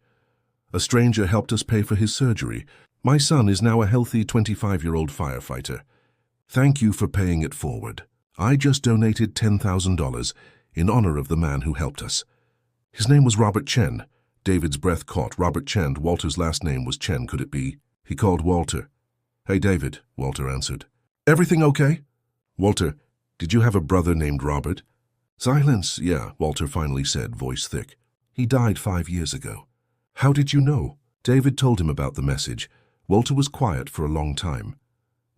A stranger helped us pay for his surgery. My son is now a healthy 25-year-old firefighter. Thank you for paying it forward. I just donated $10,000 in honor of the man who helped us. His name was Robert Chen. David's breath caught. Robert Chen. Walter's last name was Chen, could it be? He called Walter. Hey, David, Walter answered. Everything okay? Walter, did you have a brother named Robert? Silence, yeah, Walter finally said, voice thick. He died 5 years ago. How did you know? David told him about the message. Walter was quiet for a long time.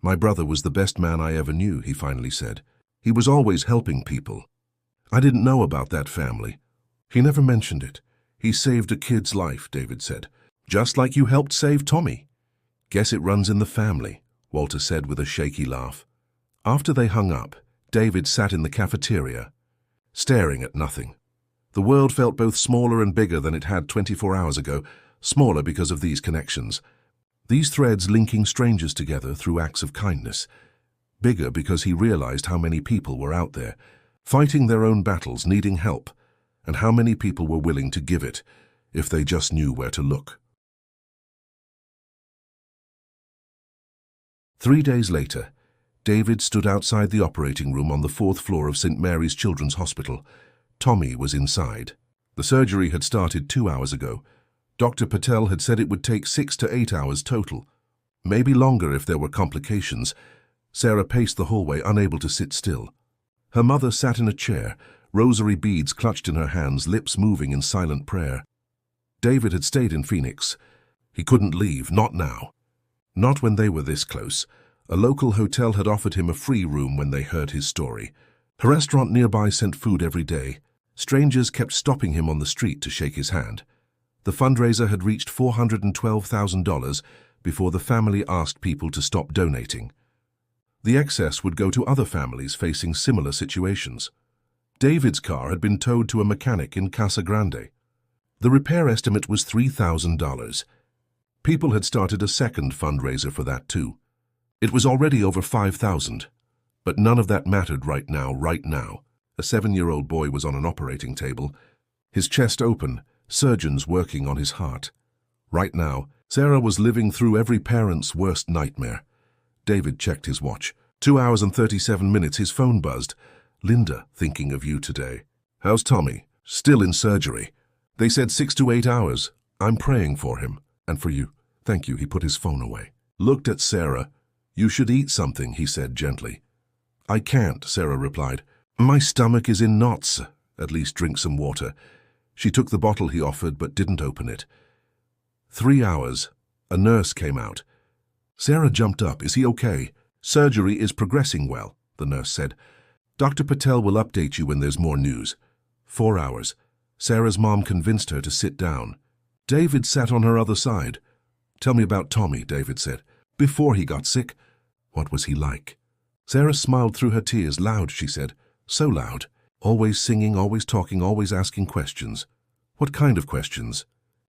My brother was the best man I ever knew, he finally said. He was always helping people. I didn't know about that family. He never mentioned it. He saved a kid's life, David said. Just like you helped save Tommy. Guess it runs in the family, Walter said with a shaky laugh. After they hung up, David sat in the cafeteria, staring at nothing. The world felt both smaller and bigger than it had 24 hours ago, smaller because of these connections. These threads linking strangers together through acts of kindness. Bigger because he realized how many people were out there, fighting their own battles, needing help, and how many people were willing to give it, if they just knew where to look. 3 days later, David stood outside the operating room on the 4th floor of St. Mary's Children's Hospital. Tommy was inside. The surgery had started 2 hours ago. Dr. Patel had said it would take 6 to 8 hours total. Maybe longer if there were complications. Sarah paced the hallway, unable to sit still. Her mother sat in a chair, rosary beads clutched in her hands, lips moving in silent prayer. David had stayed in Phoenix. He couldn't leave, not now. Not when they were this close. A local hotel had offered him a free room when they heard his story. A restaurant nearby sent food every day. Strangers kept stopping him on the street to shake his hand. The fundraiser had reached $412,000 before the family asked people to stop donating. The excess would go to other families facing similar situations. David's car had been towed to a mechanic in Casa Grande. The repair estimate was $3,000. People had started a second fundraiser for that too. It was already over $5,000. But none of that mattered right now. A 7-year-old boy was on an operating table, his chest open, surgeons working on his heart. Right now, Sarah was living through every parent's worst nightmare. David checked his watch. 2 hours and 37 minutes, his phone buzzed. Linda, thinking of you today. How's Tommy? Still in surgery. They said 6 to 8 hours. I'm praying for him. And for you. Thank you. He put his phone away. Looked at Sarah. You should eat something, he said gently. I can't, Sarah replied. My stomach is in knots. At least drink some water. She took the bottle he offered but didn't open it. 3 hours. A nurse came out. Sarah jumped up. Is he okay? Surgery is progressing well, the nurse said. Dr. Patel will update you when there's more news. 4 hours. Sarah's mom convinced her to sit down. David sat on her other side. Tell me about Tommy, David said. Before he got sick. What was he like? Sarah smiled through her tears. Loud, she said. So loud. Always singing, always talking, always asking questions. What kind of questions?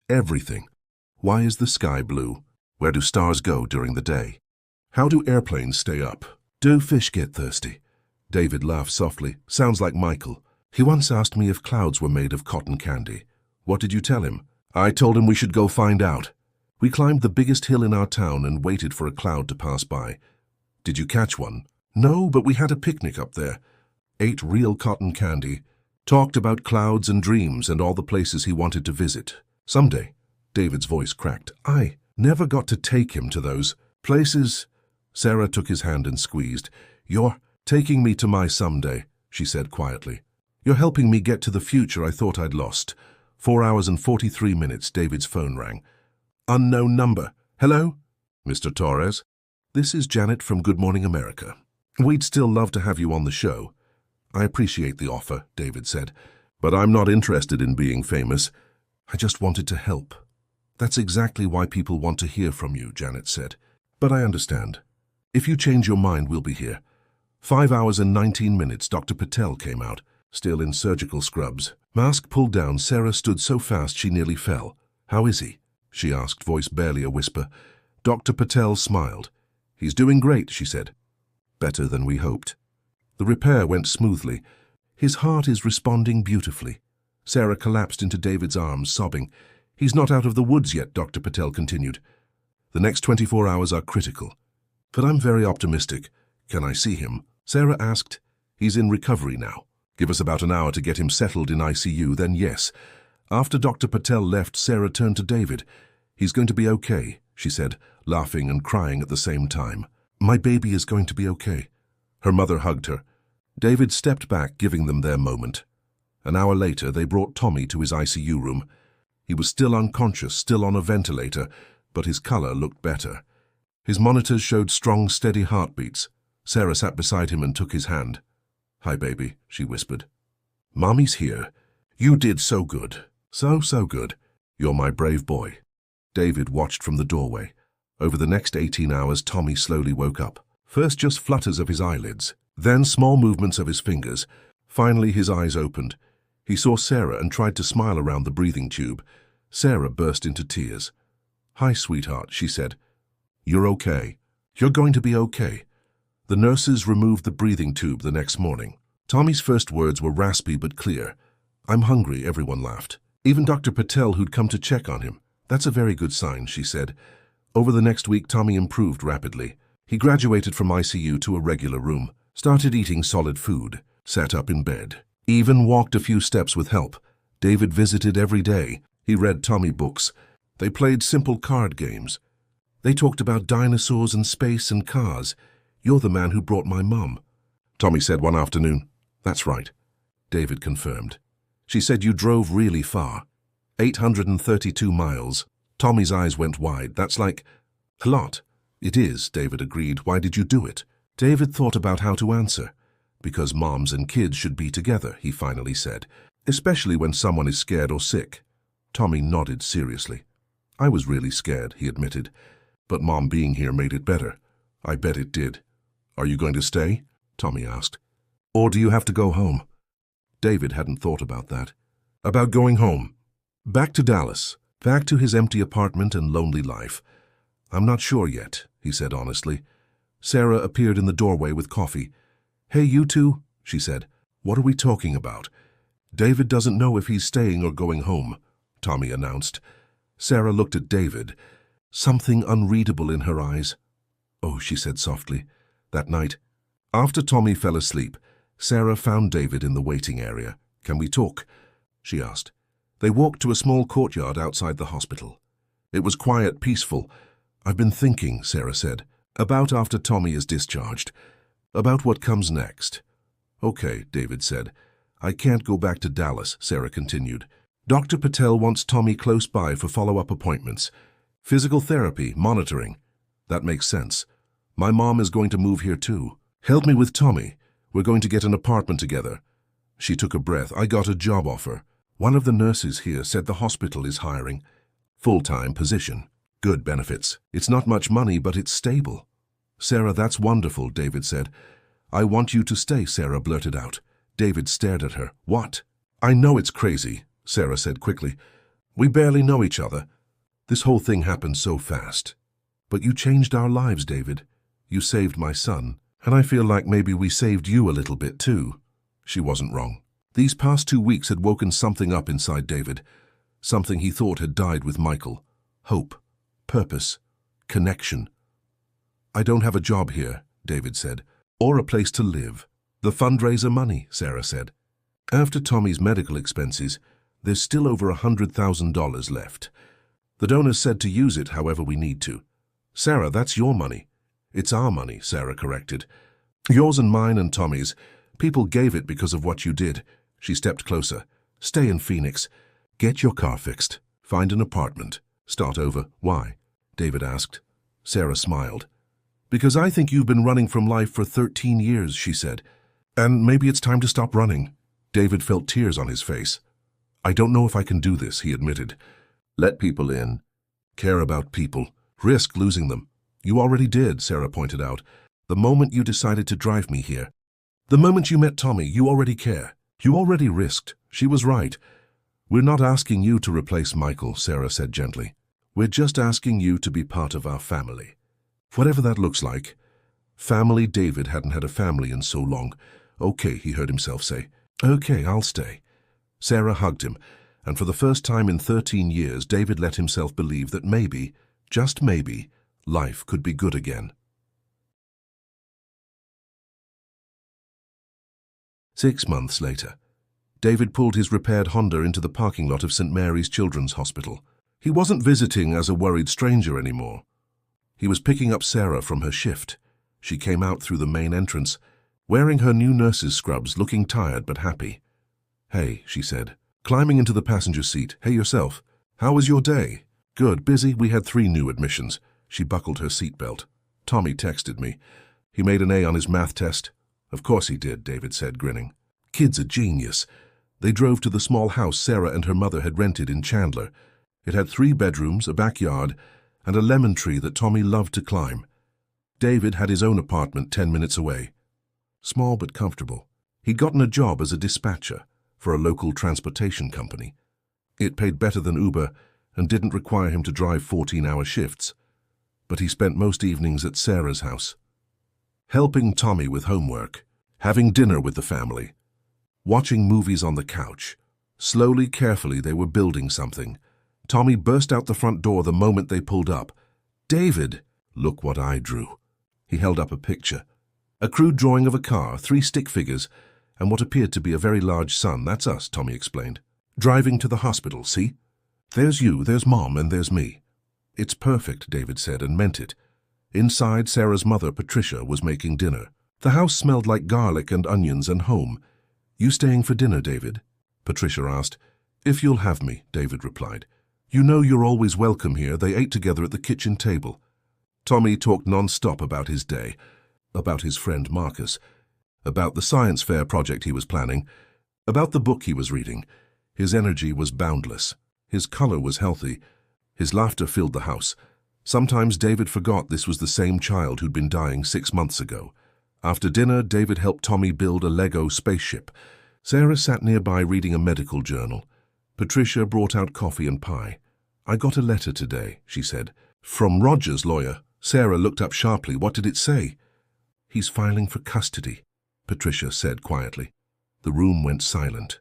Everything. Why is the sky blue? Where do stars go during the day? How do airplanes stay up? Do fish get thirsty? David laughed softly. Sounds like Michael. He once asked me if clouds were made of cotton candy. What did you tell him? I told him we should go find out. We climbed the biggest hill in our town and waited for a cloud to pass by. Did you catch one? No, but we had a picnic up there. Ate real cotton candy. Talked about clouds and dreams and all the places he wanted to visit. Someday. David's voice cracked. I never got to take him to those places. Sarah took his hand and squeezed. You're taking me to my someday, she said quietly. You're helping me get to the future I thought I'd lost. 4 hours and 43 minutes, David's phone rang. Unknown number. Hello? Mr. Torres? This is Janet from Good Morning America. We'd still love to have you on the show. I appreciate the offer, David said, but I'm not interested in being famous. I just wanted to help. That's exactly why people want to hear from you, Janet said. But I understand. If you change your mind, we'll be here. 5 hours and 19 minutes, Dr. Patel came out, still in surgical scrubs. Mask pulled down, Sarah stood so fast she nearly fell. How is he? She asked, voice barely a whisper. Dr. Patel smiled. He's doing great, she said. Better than we hoped. The repair went smoothly. His heart is responding beautifully. Sarah collapsed into David's arms, sobbing. He's not out of the woods yet, Dr. Patel continued. The next 24 hours are critical. But I'm very optimistic. Can I see him? Sarah asked. He's in recovery now. Give us about an hour to get him settled in ICU, then yes. After Dr. Patel left, Sarah turned to David. He's going to be okay, she said, laughing and crying at the same time. My baby is going to be okay. Her mother hugged her. David stepped back, giving them their moment. An hour later, they brought Tommy to his ICU room. He was still unconscious, still on a ventilator, but his color looked better. His monitors showed strong, steady heartbeats. Sarah sat beside him and took his hand. Hi, baby, she whispered. Mommy's here. You did so good. So good. You're my brave boy. David watched from the doorway. Over the next 18 hours, Tommy slowly woke up. First just flutters of his eyelids, then small movements of his fingers. Finally, his eyes opened. He saw Sarah and tried to smile around the breathing tube. Sarah burst into tears. Hi, sweetheart, she said. You're okay. You're going to be okay. The nurses removed the breathing tube the next morning. Tommy's first words were raspy but clear. I'm hungry, everyone laughed. Even Dr. Patel, who'd come to check on him. That's a very good sign, she said. Over the next week, Tommy improved rapidly. He graduated from ICU to a regular room, started eating solid food, sat up in bed, even walked a few steps with help. David visited every day. He read Tommy books. They played simple card games. They talked about dinosaurs and space and cars. You're the man who brought my mum, Tommy said one afternoon. That's right, David confirmed. She said you drove really far. 832 miles. Tommy's eyes went wide. That's like a lot. It is, David agreed. Why did you do it? David thought about how to answer. Because moms and kids should be together, he finally said, especially when someone is scared or sick. Tommy nodded seriously. I was really scared, he admitted, but Mom being here made it better. I bet it did. Are you going to stay? Tommy asked. Or do you have to go home? David hadn't thought about that. About going home. Back to Dallas. Back to his empty apartment and lonely life. I'm not sure yet, he said honestly. Sarah appeared in the doorway with coffee. Hey, you two, she said. What are we talking about? David doesn't know if he's staying or going home, Tommy announced. Sarah looked at David, something unreadable in her eyes. Oh, she said softly. That night, after Tommy fell asleep, Sarah found David in the waiting area. Can we talk? She asked. They walked to a small courtyard outside the hospital. It was quiet, peaceful. I've been thinking, Sarah said, about after Tommy is discharged, about what comes next. Okay, David said. I can't go back to Dallas, Sarah continued. Dr. Patel wants Tommy close by for follow-up appointments. Physical therapy, monitoring. That makes sense. My mom is going to move here too. Help me with Tommy. We're going to get an apartment together. She took a breath. I got a job offer. One of the nurses here said the hospital is hiring. Full-time position. Good benefits. It's not much money, but it's stable. Sarah, that's wonderful, David said. I want you to stay, Sarah blurted out. David stared at her. What? I know it's crazy, Sarah said quickly. We barely know each other. This whole thing happened so fast. But you changed our lives, David. You saved my son, and I feel like maybe we saved you a little bit too. She wasn't wrong. These past 2 weeks had woken something up inside David, something he thought had died with Michael. Hope, purpose, connection. I don't have a job here, David said, or a place to live. The fundraiser money, Sarah said. After Tommy's medical expenses, there's still over $100,000 left. The donors said to use it however we need to. Sarah, that's your money. It's our money, Sarah corrected. Yours and mine and Tommy's. People gave it because of what you did. She stepped closer. Stay in Phoenix. Get your car fixed. Find an apartment. Start over. Why? David asked. Sarah smiled. Because I think you've been running from life for 13 years, she said. And maybe it's time to stop running. David felt tears on his face. I don't know if I can do this, he admitted. Let people in. Care about people. Risk losing them. You already did, Sarah pointed out. The moment you decided to drive me here. The moment you met Tommy, you already care. You already risked. She was right. We're not asking you to replace Michael, Sarah said gently. We're just asking you to be part of our family. Whatever that looks like. Family. David hadn't had a family in so long. Okay, he heard himself say. Okay, I'll stay. Sarah hugged him, and for the first time in 13 years, David let himself believe that maybe, just maybe, life could be good again. 6 months later, David pulled his repaired Honda into the parking lot of St. Mary's Children's Hospital. He wasn't visiting as a worried stranger anymore. He was picking up Sarah from her shift. She came out through the main entrance, wearing her new nurse's scrubs, looking tired but happy. "Hey," she said, climbing into the passenger seat. "Hey yourself. How was your day?" "Good. Busy. We had 3 new admissions." She buckled her seatbelt. "Tommy texted me. He made an A on his math test." "Of course he did," David said, grinning. "Kid's a genius." They drove to the small house Sarah and her mother had rented in Chandler. It had 3 bedrooms, a backyard, and a lemon tree that Tommy loved to climb. David had his own apartment 10 minutes away. Small but comfortable. He'd gotten a job as a dispatcher for a local transportation company. It paid better than Uber and didn't require him to drive 14-hour shifts. But he spent most evenings at Sarah's house, helping Tommy with homework, having dinner with the family, watching movies on the couch. Slowly, carefully, they were building something. Tommy burst out the front door the moment they pulled up. "David, look what I drew." He held up a picture. A crude drawing of a car, 3 stick figures, and what appeared to be a very large sun. "That's us," Tommy explained. "Driving to the hospital, see? There's you, there's Mom, and there's me." "It's perfect," David said, and meant it. Inside, Sarah's mother, Patricia, was making dinner. The house smelled like garlic and onions and home. "You staying for dinner, David?" Patricia asked. "If you'll have me," David replied. "You know you're always welcome here." They ate together at the kitchen table. Tommy talked non-stop about his day, about his friend Marcus, about the science fair project he was planning, about the book he was reading. His energy was boundless. His color was healthy. His laughter filled the house. Sometimes David forgot this was the same child who'd been dying 6 months ago. After dinner, David helped Tommy build a Lego spaceship. Sarah sat nearby reading a medical journal. Patricia brought out coffee and pie. "I got a letter today," she said. "From Roger's lawyer." Sarah looked up sharply. "What did it say?" "He's filing for custody," Patricia said quietly. The room went silent.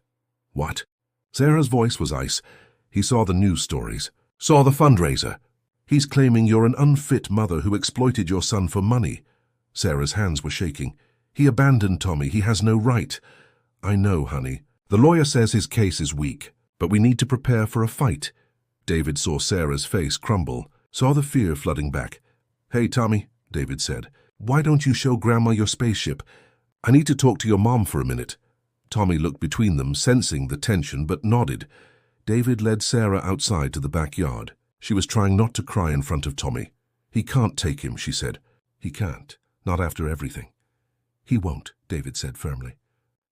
"What?" Sarah's voice was ice. "He saw the news stories. Saw the fundraiser. He's claiming you're an unfit mother who exploited your son for money." Sarah's hands were shaking. "He abandoned Tommy. He has no right." "I know, honey. The lawyer says his case is weak, but we need to prepare for a fight." David saw Sarah's face crumble, saw the fear flooding back. "Hey, Tommy," David said. "Why don't you show Grandma your spaceship? I need to talk to your mom for a minute." Tommy looked between them, sensing the tension, but nodded. David led Sarah outside to the backyard. She was trying not to cry in front of Tommy. "He can't take him," she said. "He can't. Not after everything." "He won't," David said firmly.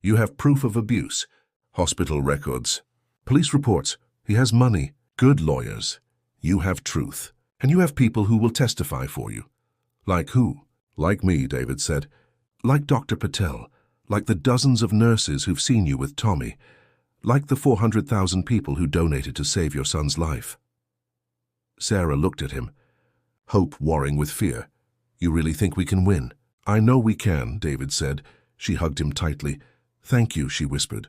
"You have proof of abuse. Hospital records. Police reports. He has money. Good lawyers. You have truth. And you have people who will testify for you." "Like who?" "Like me," David said. "Like Dr. Patel. Like the dozens of nurses who've seen you with Tommy. Like the 400,000 people who donated to save your son's life." Sarah looked at him, hope warring with fear. "You really think we can win?" "I know we can," David said. She hugged him tightly. "Thank you," she whispered.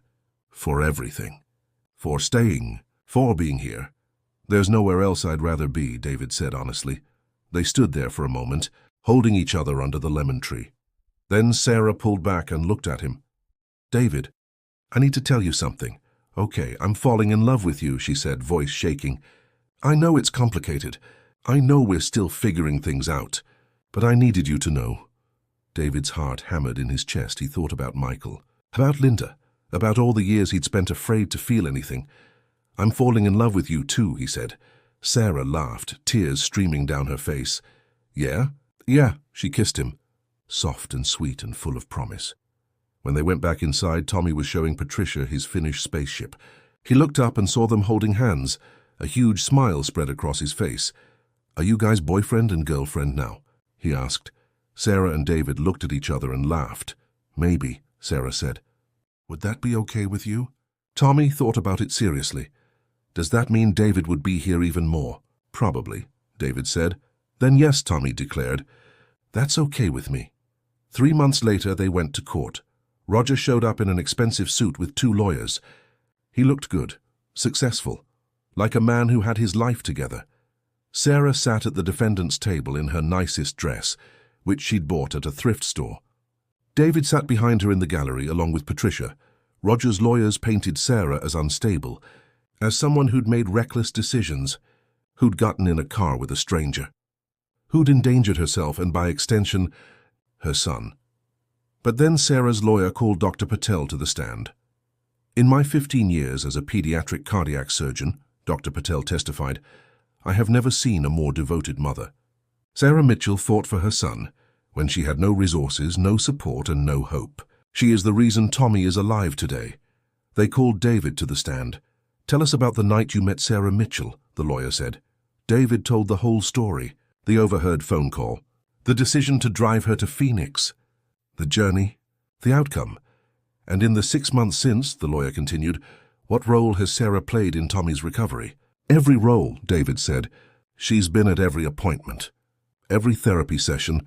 "For everything. For staying. For being here." "There's nowhere else I'd rather be," David said honestly. They stood there for a moment, holding each other under the lemon tree. Then Sarah pulled back and looked at him. "David, I need to tell you something." "Okay, I'm falling in love with you," she said, voice shaking. "I know it's complicated. I know we're still figuring things out. But I needed you to know." David's heart hammered in his chest. He thought about Michael, about Linda, about all the years he'd spent afraid to feel anything. "I'm falling in love with you too," he said. Sarah laughed, tears streaming down her face. "Yeah?" "Yeah." She kissed him, soft and sweet and full of promise. When they went back inside, Tommy was showing Patricia his finished spaceship. He looked up and saw them holding hands. A huge smile spread across his face. "Are you guys boyfriend and girlfriend now?" he asked. Sarah and David looked at each other and laughed. "Maybe," Sarah said. "Would that be okay with you?" Tommy thought about it seriously. "Does that mean David would be here even more?" "Probably," David said. "Then yes," Tommy declared. "That's okay with me." 3 months later, they went to court. Roger showed up in an expensive suit with 2 lawyers. He looked good, successful, like a man who had his life together. Sarah sat at the defendant's table in her nicest dress, which she'd bought at a thrift store. David sat behind her in the gallery along with Patricia. Roger's lawyers painted Sarah as unstable, as someone who'd made reckless decisions, who'd gotten in a car with a stranger, who'd endangered herself and, by extension, her son. But then Sarah's lawyer called Dr. Patel to the stand. "In my 15 years as a pediatric cardiac surgeon," Dr. Patel testified, "I have never seen a more devoted mother. Sarah Mitchell fought for her son when she had no resources, no support, and no hope. She is the reason Tommy is alive today." They called David to the stand. "Tell us about the night you met Sarah Mitchell," the lawyer said. David told the whole story, the overheard phone call, the decision to drive her to Phoenix, the journey, the outcome. "And in the 6 months since," the lawyer continued, "what role has Sarah played in Tommy's recovery?" "Every role," David said. "She's been at every appointment, every therapy session.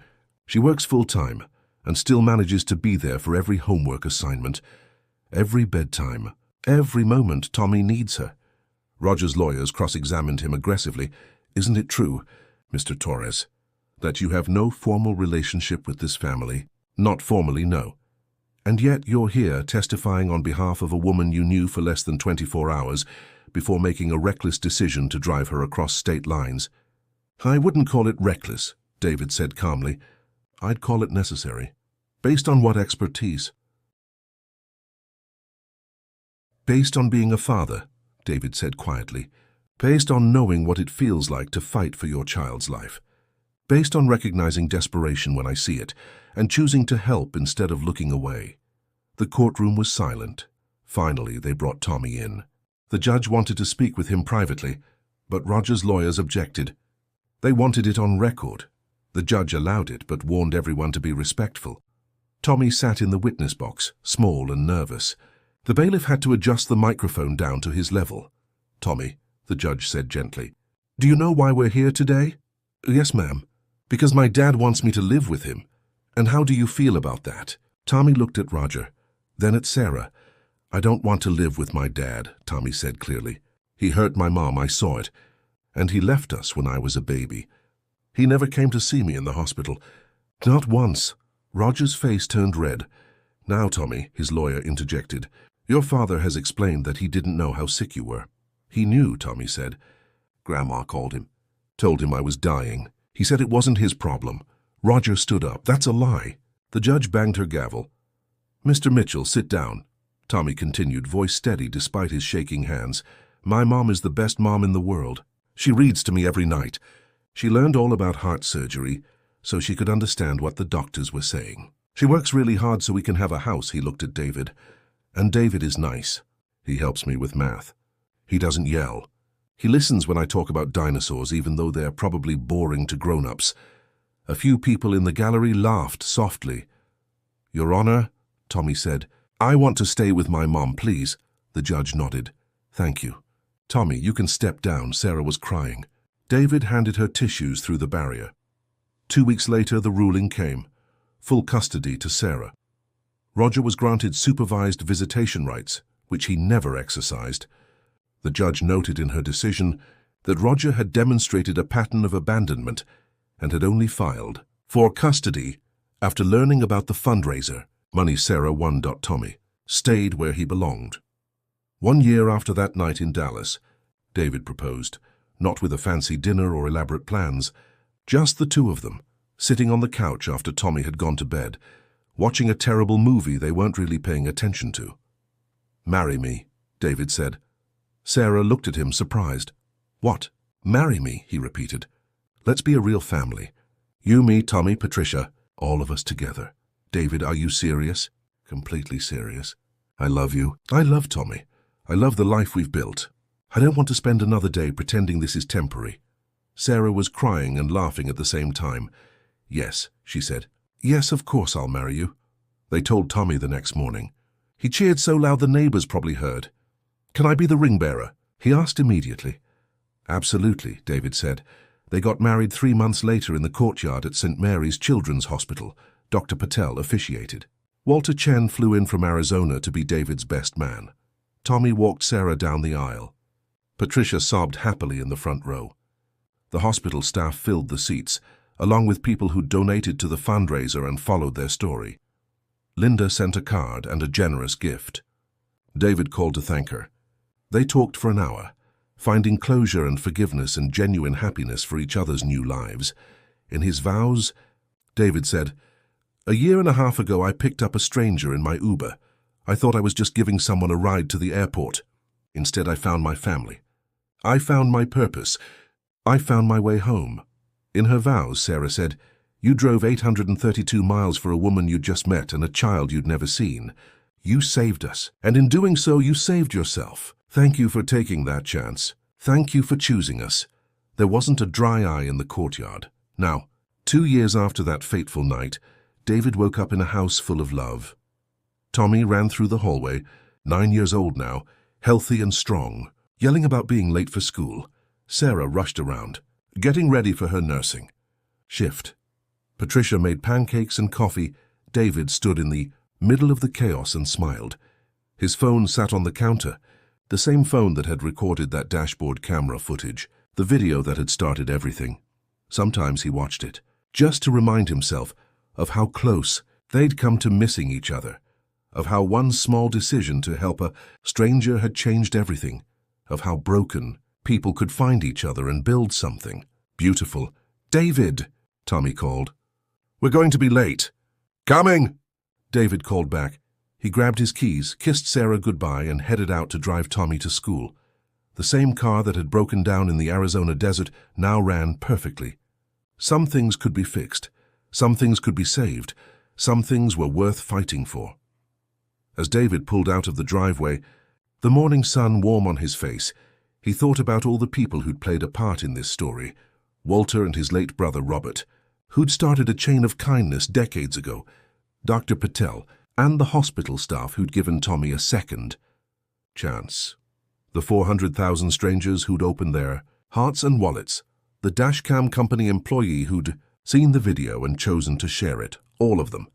She works full-time and still manages to be there for every homework assignment, every bedtime, every moment Tommy needs her." Roger's lawyers cross-examined him aggressively. "Isn't it true, Mr. Torres, that you have no formal relationship with this family?" "Not formally, no. And yet you're here testifying on behalf of a woman you knew for less than 24 hours before making a reckless decision to drive her across state lines." "I wouldn't call it reckless," David said calmly. "I'd call it necessary." "Based on what expertise?" "Based on being a father," David said quietly. "Based on knowing what it feels like to fight for your child's life. Based on recognizing desperation when I see it, and choosing to help instead of looking away." The courtroom was silent. Finally, they brought Tommy in. The judge wanted to speak with him privately, but Roger's lawyers objected. They wanted it on record. The judge allowed it, but warned everyone to be respectful. Tommy sat in the witness box, small and nervous. The bailiff had to adjust the microphone down to his level. "Tommy," the judge said gently, "do you know why we're here today?" "Yes, ma'am. Because my dad wants me to live with him." "And how do you feel about that?" Tommy looked at Roger, then at Sarah. "I don't want to live with my dad," Tommy said clearly. "He hurt my mom, I saw it. And he left us when I was a baby. He never came to see me in the hospital. Not once." Roger's face turned red. "Now, Tommy," his lawyer interjected, "your father has explained that he didn't know how sick you were." "He knew," Tommy said. "Grandma called him. Told him I was dying. He said it wasn't his problem." Roger stood up. "That's a lie." The judge banged her gavel. "Mr. Mitchell, sit down." Tommy continued, voice steady despite his shaking hands. "My mom is the best mom in the world. She reads to me every night. She learned all about heart surgery so she could understand what the doctors were saying. She works really hard so we can have a house." He looked at David. "And David is nice. He helps me with math. He doesn't yell. He listens when I talk about dinosaurs, even though they're probably boring to grown-ups." A few people in the gallery laughed softly. "Your Honor," Tommy said, "I want to stay with my mom, please." The judge nodded. "Thank you." "Tommy, you can step down." Sarah was crying. David handed her tissues through the barrier. 2 weeks later, the ruling came. Full custody to Sarah. Roger was granted supervised visitation rights, which he never exercised. The judge noted in her decision that Roger had demonstrated a pattern of abandonment and had only filed for custody after learning about the fundraiser. Money Sarah won. Tommy stayed where he belonged. 1 year after that night in Dallas, David proposed, not with a fancy dinner or elaborate plans, just the two of them, sitting on the couch after Tommy had gone to bed, watching a terrible movie they weren't really paying attention to. "Marry me," David said. Sarah looked at him, surprised. "What? Marry me?" he repeated. "Let's be a real family. You, me, Tommy, Patricia, all of us together." "David, are you serious?" "Completely serious. I love you. I love Tommy. I love the life we've built. I don't want to spend another day pretending this is temporary." Sarah was crying and laughing at the same time. "Yes," she said. "Yes, of course I'll marry you." They told Tommy the next morning. He cheered so loud the neighbors probably heard. "Can I be the ring bearer?" he asked immediately. "Absolutely," David said. They got married 3 months later in the courtyard at St. Mary's Children's Hospital. Dr. Patel officiated. Walter Chen flew in from Arizona to be David's best man. Tommy walked Sarah down the aisle. Patricia sobbed happily in the front row. The hospital staff filled the seats, along with people who donated to the fundraiser and followed their story. Linda sent a card and a generous gift. David called to thank her. They talked for an hour, finding closure and forgiveness and genuine happiness for each other's new lives. In his vows, David said, "A year and a half ago I picked up a stranger in my Uber. I thought I was just giving someone a ride to the airport. Instead I found my family. I found my purpose. I found my way home." In her vows, Sarah said, "You drove 832 miles for a woman you'd just met and a child you'd never seen. You saved us, and in doing so you saved yourself. Thank you for taking that chance. Thank you for choosing us." There wasn't a dry eye in the courtyard. Now, 2 years after that fateful night, David woke up in a house full of love. Tommy ran through the hallway, 9 years old now, healthy and strong, yelling about being late for school. Sarah rushed around, getting ready for her nursing shift. Patricia made pancakes and coffee. David stood in the middle of the chaos and smiled. His phone sat on the counter, the same phone that had recorded that dashboard camera footage, the video that had started everything. Sometimes he watched it, just to remind himself of how close they'd come to missing each other, of how one small decision to help a stranger had changed everything, of how broken people could find each other and build something beautiful. "David," Tommy called. "We're going to be late." "Coming," David called back. He grabbed his keys, kissed Sarah goodbye, and headed out to drive Tommy to school. The same car that had broken down in the Arizona desert now ran perfectly. Some things could be fixed. Some things could be saved. Some things were worth fighting for. As David pulled out of the driveway, the morning sun warm on his face, he thought about all the people who'd played a part in this story. Walter and his late brother Robert, who'd started a chain of kindness decades ago, Dr. Patel, and the hospital staff who'd given Tommy a second chance. The 400,000 strangers who'd opened their hearts and wallets, the dashcam company employee who'd seen the video and chosen to share it, all of them,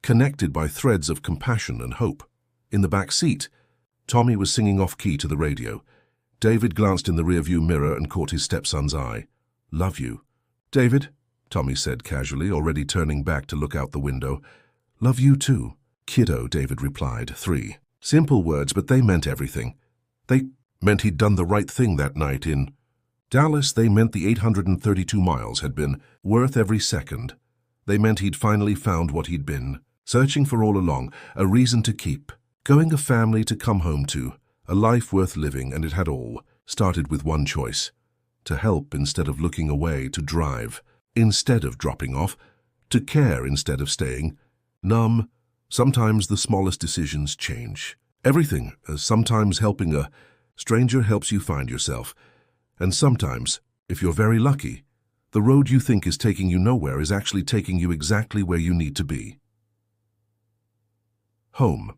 connected by threads of compassion and hope. In the back seat, Tommy was singing off-key to the radio. David glanced in the rearview mirror and caught his stepson's eye. "Love you." "David," Tommy said casually, already turning back to look out the window. "Love you too." "Kiddo," David replied. 3 simple words, but they meant everything. They meant he'd done the right thing that night in Dallas. They meant the 832 miles had been worth every second. They meant he'd finally found what he'd been searching for all along, a reason to keep going, a family to come home to, a life worth living, and it had all started with one choice: to help instead of looking away, to drive instead of dropping off, to care instead of staying numb. Sometimes the smallest decisions change everything, as sometimes helping a stranger helps you find yourself, and sometimes, if you're very lucky, the road you think is taking you nowhere is actually taking you exactly where you need to be. Home.